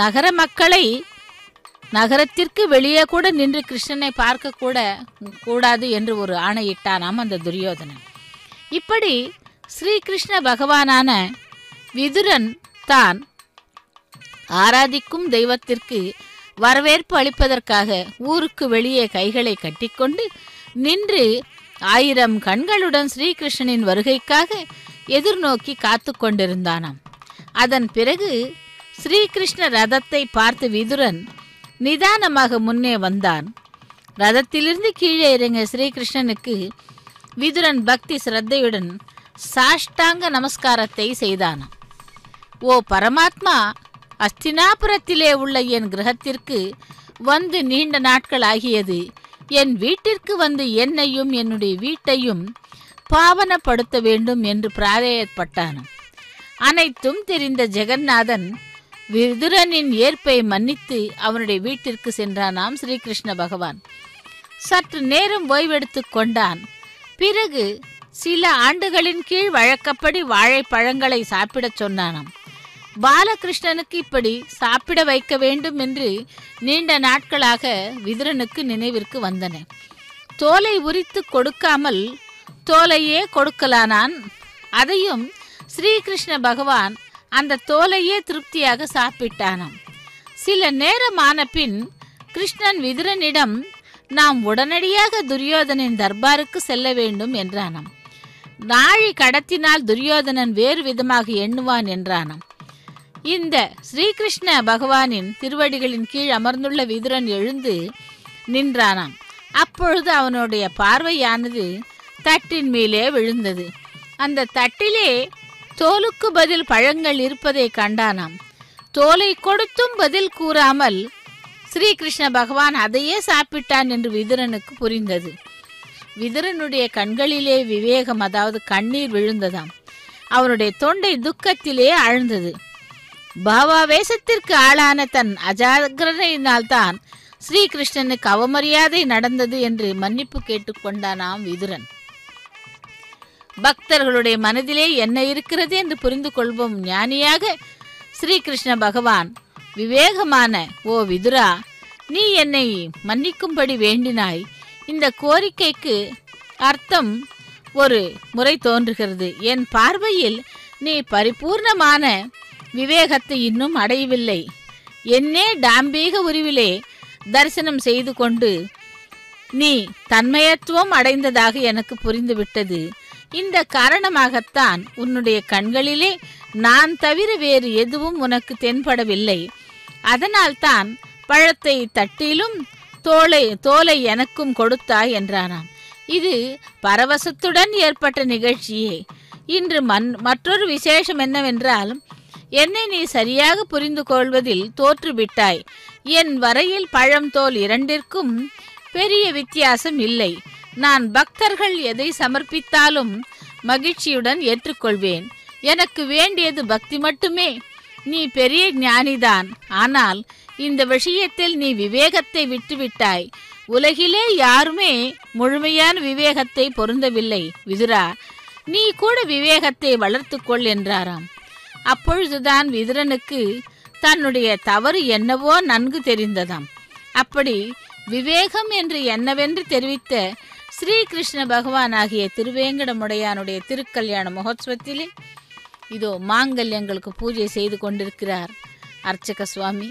நகர மக்களை நகரத்திற்கு வெளியே கூட நின்று கிருஷ்ணனை பார்க்க கூட கூடாது என்று ஒரு ஆணையிட்டானாம் அந்த துரியோதனன். இப்படி ஸ்ரீகிருஷ்ண பகவானான விதுரன் தான் ஆராதிக்கும் தெய்வத்திற்கு வரவேற்பு அளிப்பதற்காக ஊருக்கு வெளியே கைகளை கட்டிக்கொண்டு நின்று 1000 கண்களுடன் ஸ்ரீகிருஷ்ணனின் வருகைக்காக எதிர்நோக்கி காத்து கொண்டிருந்தானாம். அதன் பிறகு ஸ்ரீகிருஷ்ண ரதத்தை பார்த்து விதுரன் நிதானமாக முன்னே வந்தான். ரதத்திலிருந்து கீழே இறங்கிய ஸ்ரீகிருஷ்ணனுக்கு விதுரன் பக்தி சிரத்தையுடன் சாஷ்டாங்க நமஸ்காரத்தை செய்தான். ஓ பரமாத்மா, அஸ்தினாபுரத்திலே உள்ள என் கிரகத்திற்கு வந்து நீண்ட நாட்கள் ஆகியது. என் வீட்டிற்கு வந்து என்னையும் என்னுடைய வீட்டையும் பாவனப்படுத்த வேண்டும் என்று பிராதேயப்பட்டான். அனைத்தும் தெரிந்த ஜெகநாதன் விதுரனின் ஏற்பை மன்னித்து அவனுடைய வீட்டிற்கு சென்றானாம் ஸ்ரீகிருஷ்ண பகவான். சற்று நேரம் ஓய்வெடுத்து கொண்டான். பிறகு சில ஆண்டுகளின் கீழ் வழக்கப்படி வாழைப்பழங்களை சாப்பிடச் சொன்னானாம். பாலகிருஷ்ணனுக்கு இப்படி சாப்பிட வைக்க வேண்டும் என்று நீண்ட நாட்களாக விதுரனுக்கு நினைவிற்கு வந்தன. தோலை உரித்து கொடுக்காமல் தோலையே கொடுக்கலானான். அதையும் ஸ்ரீகிருஷ்ண பகவான் அந்த தோலையே திருப்தியாக சாப்பிட்டானாம். சில நேரமான பின் கிருஷ்ணன் விதுரனிடம், நாம் உடனடியாக துரியோதனின் தர்பாருக்கு செல்ல வேண்டும் என்றானாம். நாழி கடத்தினால் துரியோதனன் வேறு விதமாக எண்ணுவான் என்றானாம். இந்த ஸ்ரீகிருஷ்ண பகவானின் திருவடிகளின் கீழ் அமர்ந்துள்ள விதுரன் எழுந்து நின்றானாம். அப்பொழுது அவனுடைய பார்வையானது தட்டின் மேலே விழுந்தது. அந்த தட்டிலே தோலுக்கு பதில் பழங்கள் இருப்பதை கண்டானாம். தோலை கொடுத்தும் பதில் கூறாமல் ஸ்ரீகிருஷ்ண பகவான் அதையே சாப்பிட்டான் என்று விதுரனுக்கு புரிந்தது. விதுரனுடைய கண்களிலே விவேகம், அதாவது கண்ணீர் விழுந்ததாம். அவனுடைய தொண்டை துக்கத்திலே ஆழ்ந்தது. பாவாவேசத்திற்கு ஆளான தன் அஜாக்கிரதையினால்தான் ஸ்ரீகிருஷ்ணனுக்கு அவமரியாதை நடந்தது என்று மன்னிப்பு கேட்டுக்கொண்டானாம் விதுரன். பக்தர்களுடைய மனதிலே என்ன இருக்கிறது என்று புரிந்து கொள்வோம் ஞானியாக ஸ்ரீகிருஷ்ண பகவான் விவேகமான, ஓ விதுரா, நீ என்னை மன்னிக்கும்படி வேண்டினாய். இந்த கோரிக்கைக்கு அர்த்தம் ஒரு முறை தோன்றுகிறது. என் பார்வையில் நீ பரிபூர்ணமான விவேகத்தை இன்னும் அடையவில்லை. என்னே டாம்பீக உருவிலே தரிசனம் செய்து கொண்டு நீ தன்மயத்துவம் அடைந்ததாக எனக்கு புரிந்துவிட்டது. இந்த காரணமாகத்தான் உன்னுடைய கண்களிலே நான் தவிர வேறு எதுவும் உனக்கு தென்படவில்லை. அதனால்தான் பழத்தை தட்டிலும் தோலை எனக்கும் கொடுத்தாய் என்றானாம். இது பரவசத்துடன் ஏற்பட்ட நிகழ்ச்சியே. இன்று மற்றொரு விசேஷம் என்னவென்றால், என்னை நீ சரியாக புரிந்து கொள்வதில் தோற்றுவிட்டாய். என் வரையில் பழம் தோல் இரண்டிற்கும் பெரிய வித்தியாசம் இல்லை. நான் பக்தர்கள் எதை சமர்ப்பித்தாலும் மகிழ்ச்சியுடன் ஏற்றுக்கொள்வேன். எனக்கு வேண்டியது பக்தி மட்டுமே. நீ பெரிய ஞானிதான், ஆனால் இந்த விஷயத்தில் நீ விவேகத்தை விட்டுவிட்டாய். உலகிலே யாருமே முழுமையான விவேகத்தை பொருந்தவில்லை. விதுரா, நீ கூட விவேகத்தை வளர்த்துக்கொள் என்றாராம். அப்பொழுதுதான் விதுரனுக்கு தன்னுடைய தவறு என்னவோ நன்கு தெரிந்ததாம். அப்படி விவேகம் என்று என்னவென்று தெரிவித்த ஸ்ரீகிருஷ்ண பகவான் ஆகிய திருவேங்கடமுடையானுடைய திருக்கல்யாண மகோத்சவத்திலே இதோ மாங்கல்யங்களுக்கு பூஜை செய்து கொண்டிருக்கிறார் அர்ச்சக சுவாமி.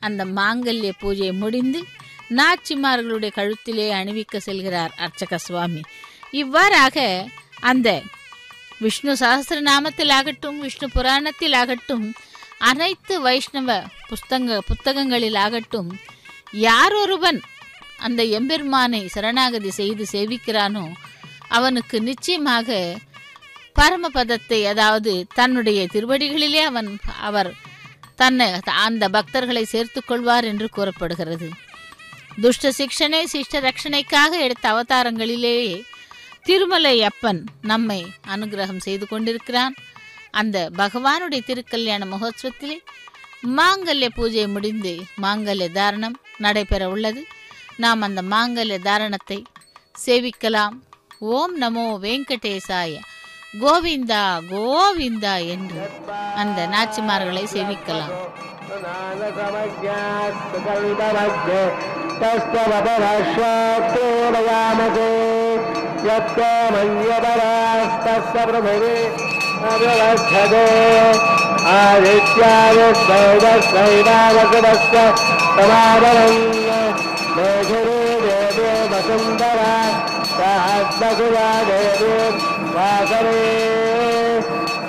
அந்த மாங்கல்ய பூஜை முடிந்து நாச்சிமார்களுடைய கழுத்திலே அணிவிக்க செல்கிறார் அர்ச்சக சுவாமி. இவ்வாறாக அந்த விஷ்ணு சஹஸ்ரநாமத்தில் ஆகட்டும், விஷ்ணு புராணத்தில் ஆகட்டும், அனைத்து வைஷ்ணவ புத்தகங்களில் ஆகட்டும், யாரொருவன் அந்த எம்பெருமானை சரணாகதி செய்து சேவிக்கிறானோ அவனுக்கு நிச்சயமாக பரமபதத்தை, அதாவது தன்னுடைய திருவடிகளிலே அவர் அந்த பக்தர்களை சேர்த்து கொள்வார் என்று கூறப்படுகிறது. துஷ்ட சிக்ஷனை சிஷ்ட ரட்சணைக்காக எடுத்த அவதாரங்களிலேயே திருமலை அப்பன் நம்மை அனுகிரகம் செய்து கொண்டிருக்கிறான். அந்த பகவானுடைய திருக்கல்யாண மகோத்சவத்திலே மாங்கல்ய பூஜை முடிந்து மாங்கல்ய தாரணம் நடைபெற உள்ளது. நாம் அந்த மாங்கல்ய தாரணத்தை சேவிக்கலாம். ஓம் நமோ வெங்கடேசாய கோவிந்தா கோவிந்தா என்று அந்த நாச்சிமார்களை சேவிக்கலாம்.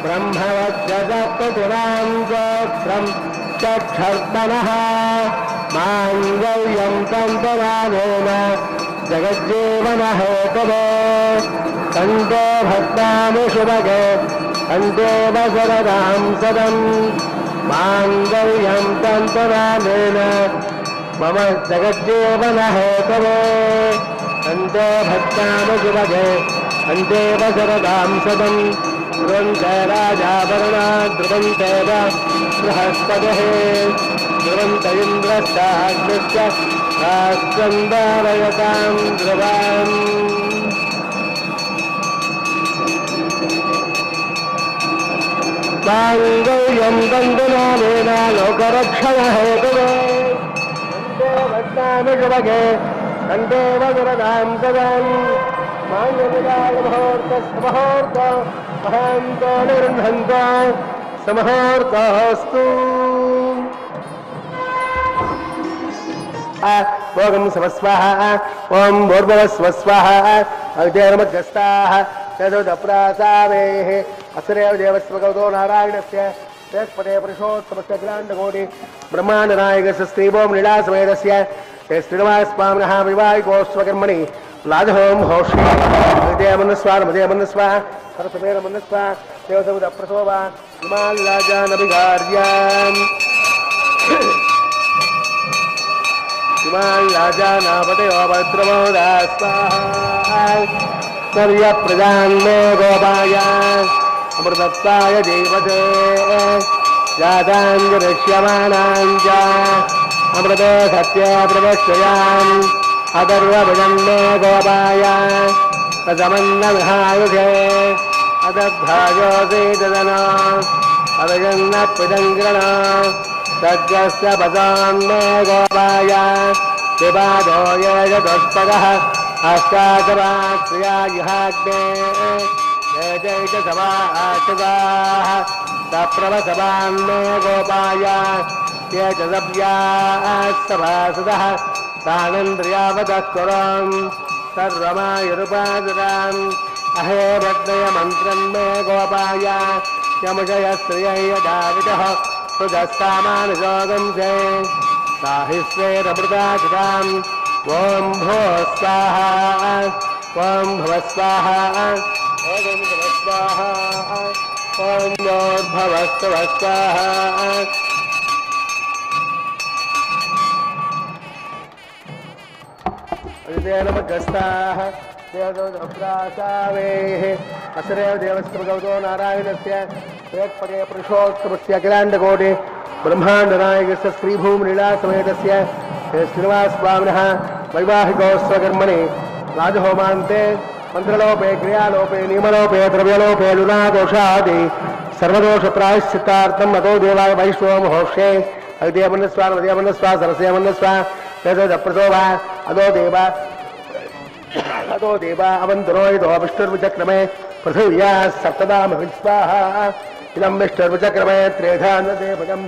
ब्रह्मवज्रम् चक्षर्दनः माङ्गल्यं तन्तरानेन जगज्जीवनहेतवे कण्ठे भक्तानि शुभगे कण्ठे वसरदां सदम् माङ्गल्यं तन्तरानेन मम जगज्जीवनहेतवे कण्ठे भक्तानि शुभगे कण्ठे वसरदां सदम् ध्रुवन्ते राजाभरणा ध्रुवन्ते बृहस्पतिः ध्रुवन्त इन्द्रश्चाग्निश्च राष्ट्रन्दारयतां ध्रुवाम् माङ्गल्यं बन्धनानेन लोकरक्षणहेतवे कण्ठे भक्तानि शुभगे कण्ठे वसरदां सदाम् माङ्गल्यकालमुहूर्तस्मुहूर्त महान्तो निर्घन्त समहूर्तोऽस्तु भोगं समस्वाः ॐ भूर्भुवस्वस्वाः अग्निर्मध्यस्थाः तदुदप्रासावेः असुरेव देवस्वगौतो नारायणस्य बृहस्पते पुरुषोत्तमस्य अखिलाण्डकोटि ब्रह्माण्डनायकस्य स्त्रीभों लीलासमेतस्य श्रीनिवासस्वामिनः वैवाहिकोत्सवकर्मणि लाजहों हौष्ये हृदयमन्नस्वा मदयमन्नस्वा सरसमेरमन्नस्वा देवसमुदप्रसोवा हिमाल्लाजानभिगार्याम् हिमाल्लाजानापतयो भद्रमोदास्वाहा सर्यप्रजान्मे गोपाय अमृतत्वाय जीवते जाताञ्जलक्ष्यमाणाञ्च अमृते सत्ये प्रदक्षयाम् अदर्वभजन्मे गोपाय कदमन्नविहायुधे अदद्धायोऽसीदन अदजन्नपिदङ्ग्रण सज्जस्य पदान्मे गोपाय विवादो ये चतुष्पदः अष्टादवाक्रिया युहाग्ने ये चैतसवाचकाः सप्रभसवान्मे गोपाय ये च सव्याः सभासदः तानन्द्रियावतः कुरम् सर्वमायुरुपादराम् अहे भद्रय मन्त्रं मे गोपाय यमुषय श्रियः यदाविदः हृदस्तामानुजोगं से साहिस्वेरमृताचिताम् ॐ भो स्वाहा ॐ भव स्वाहा ॐ भव स्वाहा ॐ भवस्तव स्वाहा नमगस्ताः देवदप्रासावेः असुरेव देवस्वगौतो नारायणस्य वेत्पदे पुरुषोत्तमस्य अखिलाण्डकोटि ब्रह्माण्डनायकस्य श्रीभूमिलीलासमेतस्य श्रीनिवासस्वामिनः वैवाहिकोत्सवकर्मणि राजहोमान्ते मन्त्रलोपे क्रियालोपे नियमलोपे द्रव्यलोपे लुनादोषादि सर्वदोषप्रायश्चित्तार्थम् अतो देवाय वैश्वोमहोक्षे अग्देयमन्नस्वा मदयमन्नस्वा सरस्यमन्नस्वा तदप्रसोवा अदो देवा अवन्तरो यतो विष्णुर्विचक्रमे पृथिव्या सप्तदाम विस्वाहा इदं विष्णुर्विचक्रमे त्रेधा नदेभजम्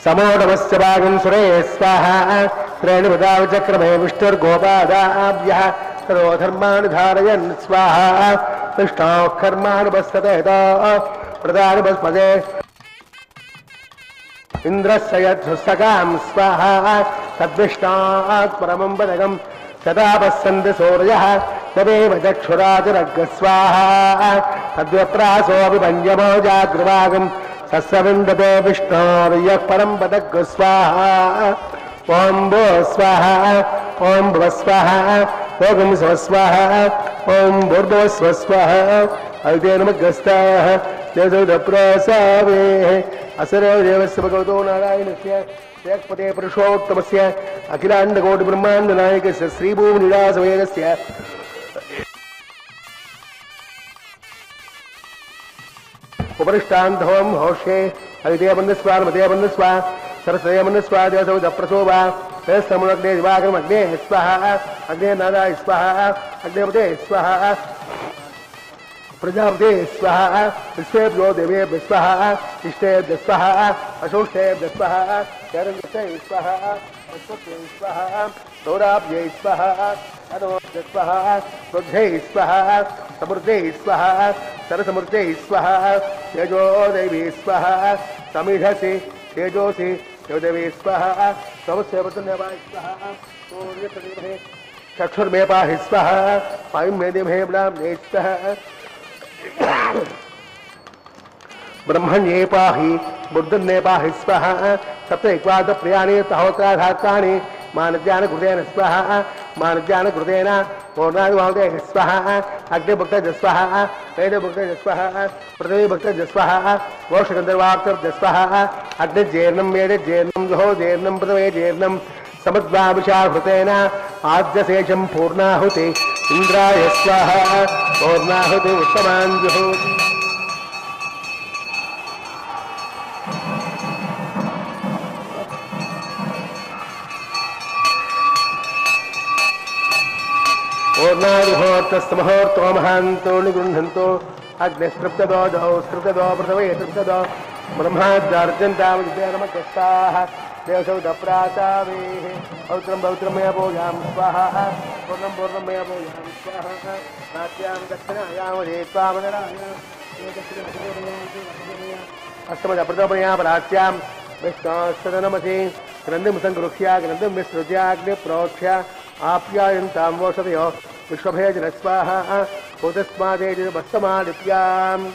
समोढमस्य भागं सुरे स्वाहा त्रेणुपदा विचक्रमे विष्णुर्गोपादाभ्यः ततो धर्माणि धारयन् स्वाहा विष्णोः कर्मानुपश्यते प्रदानुपस्पदे इंद्रस्य यत्सकां स्वाहा तद्विष्णात् परमं पदकं सदा पश्यन्ति सूर्यः तदेव चक्षुरातिरग् स्वाहा तद्व्यप्रासोऽपि पञ्चमो जागृभागं तस्य विन्दते विष्णोर्यः परं पदक् स्वाहा ॐ भो स्वाहा ॐ भव स्वाहा ॐ स्व स्वाहा ॐ भूर्भुवः स्वः स्वाहा अग्ने नमग्रस्ताः देवदप्रासावेः असुरेव देवस्य भगवतो नारायणस्य वेत्पदे पुरुषोत्तमस्य अखिलाण्डकोटि ब्रह्माण्डनायकस्य श्रीभूमिलीलासमेतस्य उपरिष्टान्धवं हौष्ये अग्नेयमन्नस्वा मदयमन्नस्वा सरस्वयमन्नस्वा देवसमुदप्रसोवा तेस्तमुदग्ने दिवाकरमग्ने स्वाहा अग्नेनादाय स्वाहा अग्नेपते स्वाहा प्रजापते स्वाहा विश्वेभ्यो देवेभ्यो स्वाहा इष्टेभ्यो स्वाहा अशोष्टेभ्यो स्वाहा शरण्ये स्वाहा अश्वत्ये स्वाहा सौराभ्ये स्वाहा अनोभ्यो स्वाहा बुद्धे स्वाहा समृद्धे स्वाहा सरसमूर्ते स्वाहा तेजो देवी स्वाहा समीढसि तेजोसि देवी स्वाहा समस्यवतन्यवाय स्वाहा सूर्यप्रतिमहे चक्षुर्मे पाहि स्वाहा वायुं मे देमहे ब्राह्मणे स्वाहा ब्रह्मण्ये पाहि बुद्धन्ये पाहि स्वाहा सप्तैक्वादप्रियाणि तहोत्राघातानि मानज्ञानकृतेन स्वाहा मानज्ञानकृतेन पूर्णादिवाहुदेः स्वाहा अग्निभक्तज स्वाहा वेदभक्तज स्वाहा पृथिवीभक्तज स्वाहा मोक्षगन्धर्वाक्तज स्वाहा अग्निजीर्णं वेदजीर्णं जुहो जीर्णं पृथ्वे जीर्णं समद्वाभिषाहृतेन आद्यशेषं पूर्णाहुति इन्द्राय स्वाहा पूर्णाहुति उत्तमाञ्जुहोति पूर्णादिहोर्तस्तमहोर्तो महान्तो निगृह्णन्तो अग्निस्तृप्तदो दौस्तृप्तदो पृथवे तृप्तदो ब्रह्माद्यार्जन्तावदितेरमकस्ताः देवसौदप्रातावेः पौत्रं पौत्रं मया पूजां स्वाहा पूर्णं पूर्णं मया पूजां स्वाहा राज्यां दक्षिणायामधेत्वामदराय अष्टमदप्रतोपया पराच्यां विष्णोस्तनमसि ग्रन्थिं सङ्गृह्य ग्रन्थिं विसृज्याग्निप्रोक्ष्य आप्यायन्तां वोषधयो विश्वभेजन स्वाहा भूतस्मादेजवस्तमादित्याम्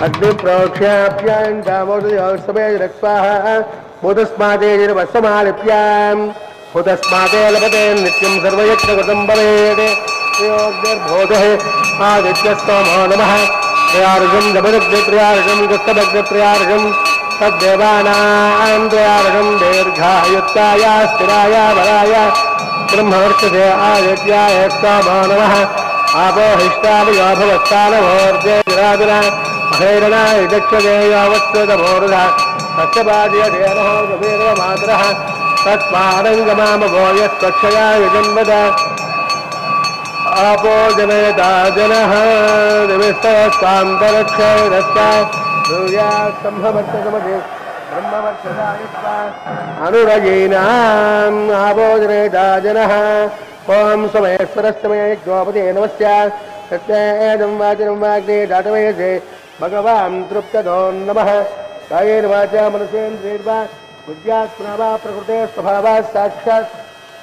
अग्निप्रोक्ष्याप्यायन्तामोदयोस्तमेजनस्वाहा भूतस्मादेजवस्तमालिप्याम् भूतस्मादे लभते नित्यं सर्वयज्ञकृतं भवेत् योग्यर्भोधः आदित्यस्तमो नमः त्रयार्षं जपदग्नित्रयार्षं गुप्तभग्नित्रयार्षं तद्देवानां त्रयार्षं दीर्घायुक्ताय स्थिराय बलाय ब्रह्मवर्चसे आदित्याय स्तमो नमः आपोहिष्टावयो भवत्तानभोर्जे विराजना महेरणाय दक्षदेयावत्सदमोरुधः सत्यपादयदेनः गभीरमातरः तत्पादङ्गमामभो यत्पक्षया यजन्मद आपो जनयता जनः दिविस्तस्वान्तरक्षयदस्ता सूर्यास्तम्भवर्तसमधे ब्रह्मवर्चसायुक्ता अनुरयीनाम् आपो जनयता जनः ओं समयस्वरस्तमये ज्ञोपदे नमस्या सत्येदं वाचनं वाग्दे दातवयसे भगवान् तृप्तदो नमः कायेन वाचा मनसेन्द्रियैर्वा बुद्ध्यात्मना प्रकृते स्वभावात् साक्षात्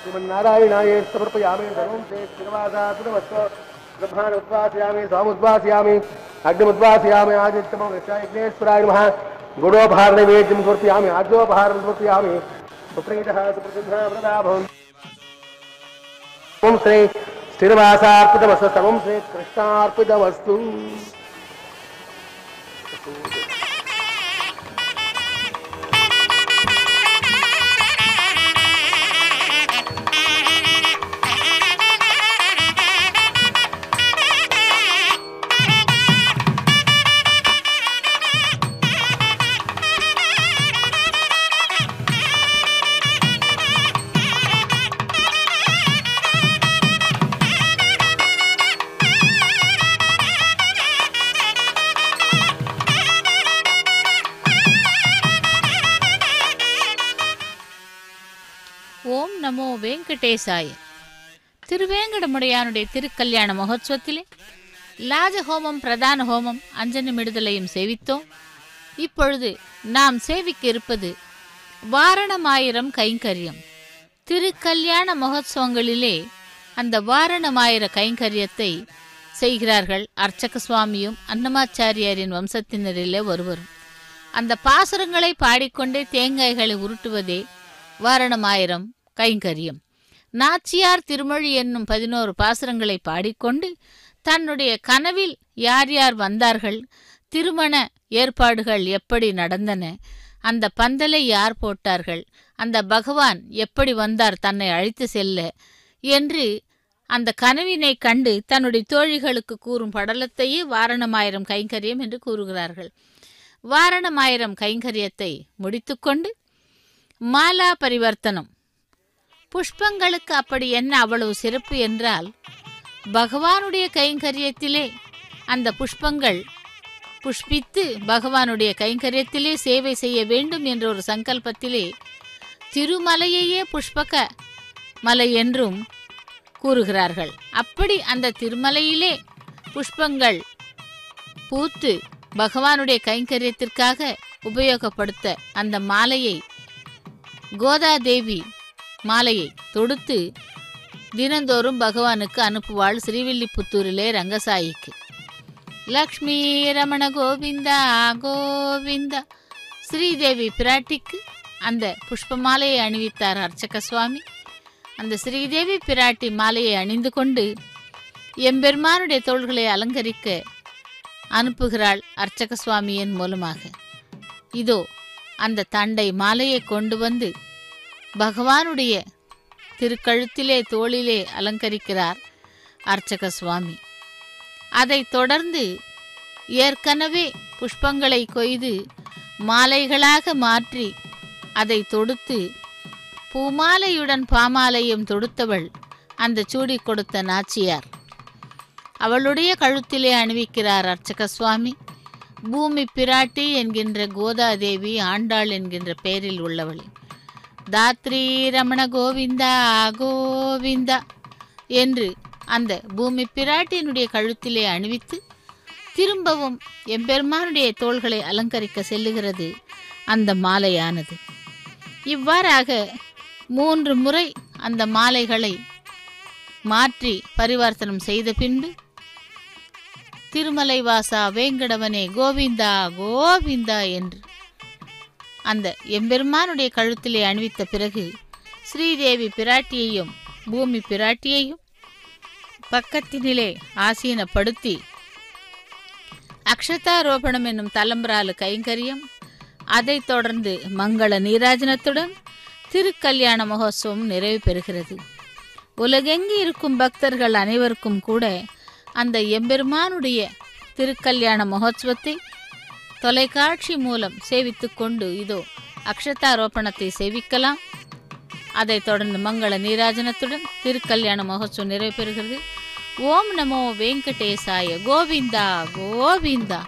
श्रीमन्नारायणाय समर्पयामि सर्वं ते श्रीनिवासात्मनमस्तु ब्रह्मान् उद्वासयामि स्वामुद्वासयामि अग्निमुद्वासयामि आदित्यमविश्वायज्ञेश्वराय नमः गुडोपहारनैवेद्यं समर्पयामि आद्योपहारं समर्पयामि सुप्रीतः सुप्रसिद्धः प्रदाभवन् ओम श्री श्रीनिवासार्पितमस्तु सर्वं श्री कृष्णार्पितमस्तु ஓம் நமோ வெங்கடேசாய. திருவேங்கடமுடையானுடைய திருக்கல்யாண மகோத்சவத்திலே லாஜஹோமம், பிரதான ஹோமம், அஞ்சனமிடுதலையும் சேவித்தோம். இப்பொழுது நாம் சேவிக்க இருப்பது வாரணமாயிரம் கைங்கரியம். திருக்கல்யாண மகோத்சவங்களிலே அந்த வாரணமாயிர கைங்கரியத்தை செய்கிறார்கள் அர்ச்சக சுவாமியும் அன்னமாச்சாரியாரின் வம்சத்தினரிலே ஒருவரும். அந்த பாசுரங்களை பாடிக்கொண்டே தேங்காய்களை உருட்டுவதே வாரணமாயிரம் கைங்கரியம். நாச்சியார் திருமொழி என்னும் 11 பாசுரங்களை பாடிக்கொண்டு தன்னுடைய கனவில் யார் யார் வந்தார்கள், திருமண ஏற்பாடுகள் எப்படி நடந்தன, அந்த பந்தலை யார் போட்டார்கள், அந்த பகவான் எப்படி வந்தார் தன்னை அழைத்து செல்ல என்று அந்த கனவினை கண்டு தன்னுடைய தோழிகளுக்கு கூறும் படலத்தையே வாரணமாயிரம் கைங்கரியம் என்று கூறுகிறார்கள். வாரணமாயிரம் கைங்கரியத்தை முடித்துக்கொண்டு மாலா பரிவர்த்தனம். புஷ்பங்களுக்கு அப்படி என்ன அவ்வளவு சிறப்பு என்றால், பகவானுடைய கைங்கரியத்திலே அந்த புஷ்பங்கள் புஷ்பித்து பகவானுடைய கைங்கரியத்திலே சேவை செய்ய வேண்டும் என்ற ஒரு சங்கல்பத்திலே திருமலையையே புஷ்பக மலை என்றும் கூறுகிறார்கள். அப்படி அந்த திருமலையிலே புஷ்பங்கள் பூத்து பகவானுடைய கைங்கரியத்திற்காக உபயோகப்படுத்த அந்த மாலையை கோதாதேவி மாலையை தொடுத்து தினந்தோறும் பகவானுக்கு அனுப்புவாள் ஸ்ரீவில்லிபுத்தூரிலே ரங்கசாயிக்கு. லக்ஷ்மி ரமண கோவிந்தா கோவிந்தா. ஸ்ரீதேவி பிராட்டிக்கு அந்த புஷ்ப மாலையை அணிவித்தார் அர்ச்சக சுவாமி. அந்த ஸ்ரீதேவி பிராட்டி மாலையை அணிந்து கொண்டு எம்பெருமானுடைய தோள்களை அலங்கரிக்க அனுப்புகிறாள் அர்ச்சக சுவாமியின் மூலமாக. இதோ அந்த தண்டை மாலையை கொண்டு வந்து பகவானுடைய திருக்கழுத்திலே தோளிலே அலங்கரிக்கிறார் அர்ச்சக சுவாமி. அதைத் தொடர்ந்து ஏற்கனவே புஷ்பங்களை கொய்து மாலைகளாக மாற்றி அதை தொடுத்து பூமாலையுடன் பாமாலையும் தொடுத்தவள் அந்த சூடி கொடுத்த நாச்சியார். அவளுடைய கழுத்திலே அணிவிக்கிறார் அர்ச்சக சுவாமி. பூமி பிராட்டி என்கின்ற கோதாதேவி ஆண்டாள் என்கின்ற பெயரில் உள்ளவள். தாத்ரி ரமண கோவிந்தா கோவிந்தா என்று அந்த பூமி பிராட்டியினுடைய கழுத்திலே அணிவித்து திரும்பவும் எம்பெருமானுடைய தோள்களை அலங்கரிக்க செல்லுகிறது அந்த மாலையானது. இவ்வாறாக 3 முறை அந்த மாலைகளை மாற்றி பரிவர்த்தனம் செய்த பின்பு திருமலை வாசா வேங்கடவனே கோவிந்தா கோவிந்தா என்று அந்த எம்பெருமானுடைய கழுத்திலே அணிவித்த பிறகு ஸ்ரீதேவி பிராட்டியையும் பூமி பிராட்டியையும் பக்கத்தினிலே ஆசீனப்படுத்தி அக்ஷதாரோபணம் என்னும் தலம்பராலு கைங்கரியம், அதைத் தொடர்ந்து மங்கள நீராஜனத்துடன் திருக்கல்யாண மகோத்சவம் நிறைவு பெறுகிறது. உலகெங்கு இருக்கும் பக்தர்கள் அனைவருக்கும் கூட அந்த எம்பெருமானுடைய திருக்கல்யாண மகோத்சவத்தை தொலைக்காட்சி மூலம் சேவித்து கொண்டு இதோ அக்ஷதாரோபணத்தை சேவிக்கலாம். அதைத் தொடர்ந்து மங்கள நீராஜனத்துடன் திருக்கல்யாண மகோத்சவம் நிறைவு பெறுகிறது. ஓம் நமோ வெங்கடேசாய கோவிந்தா கோவிந்தா.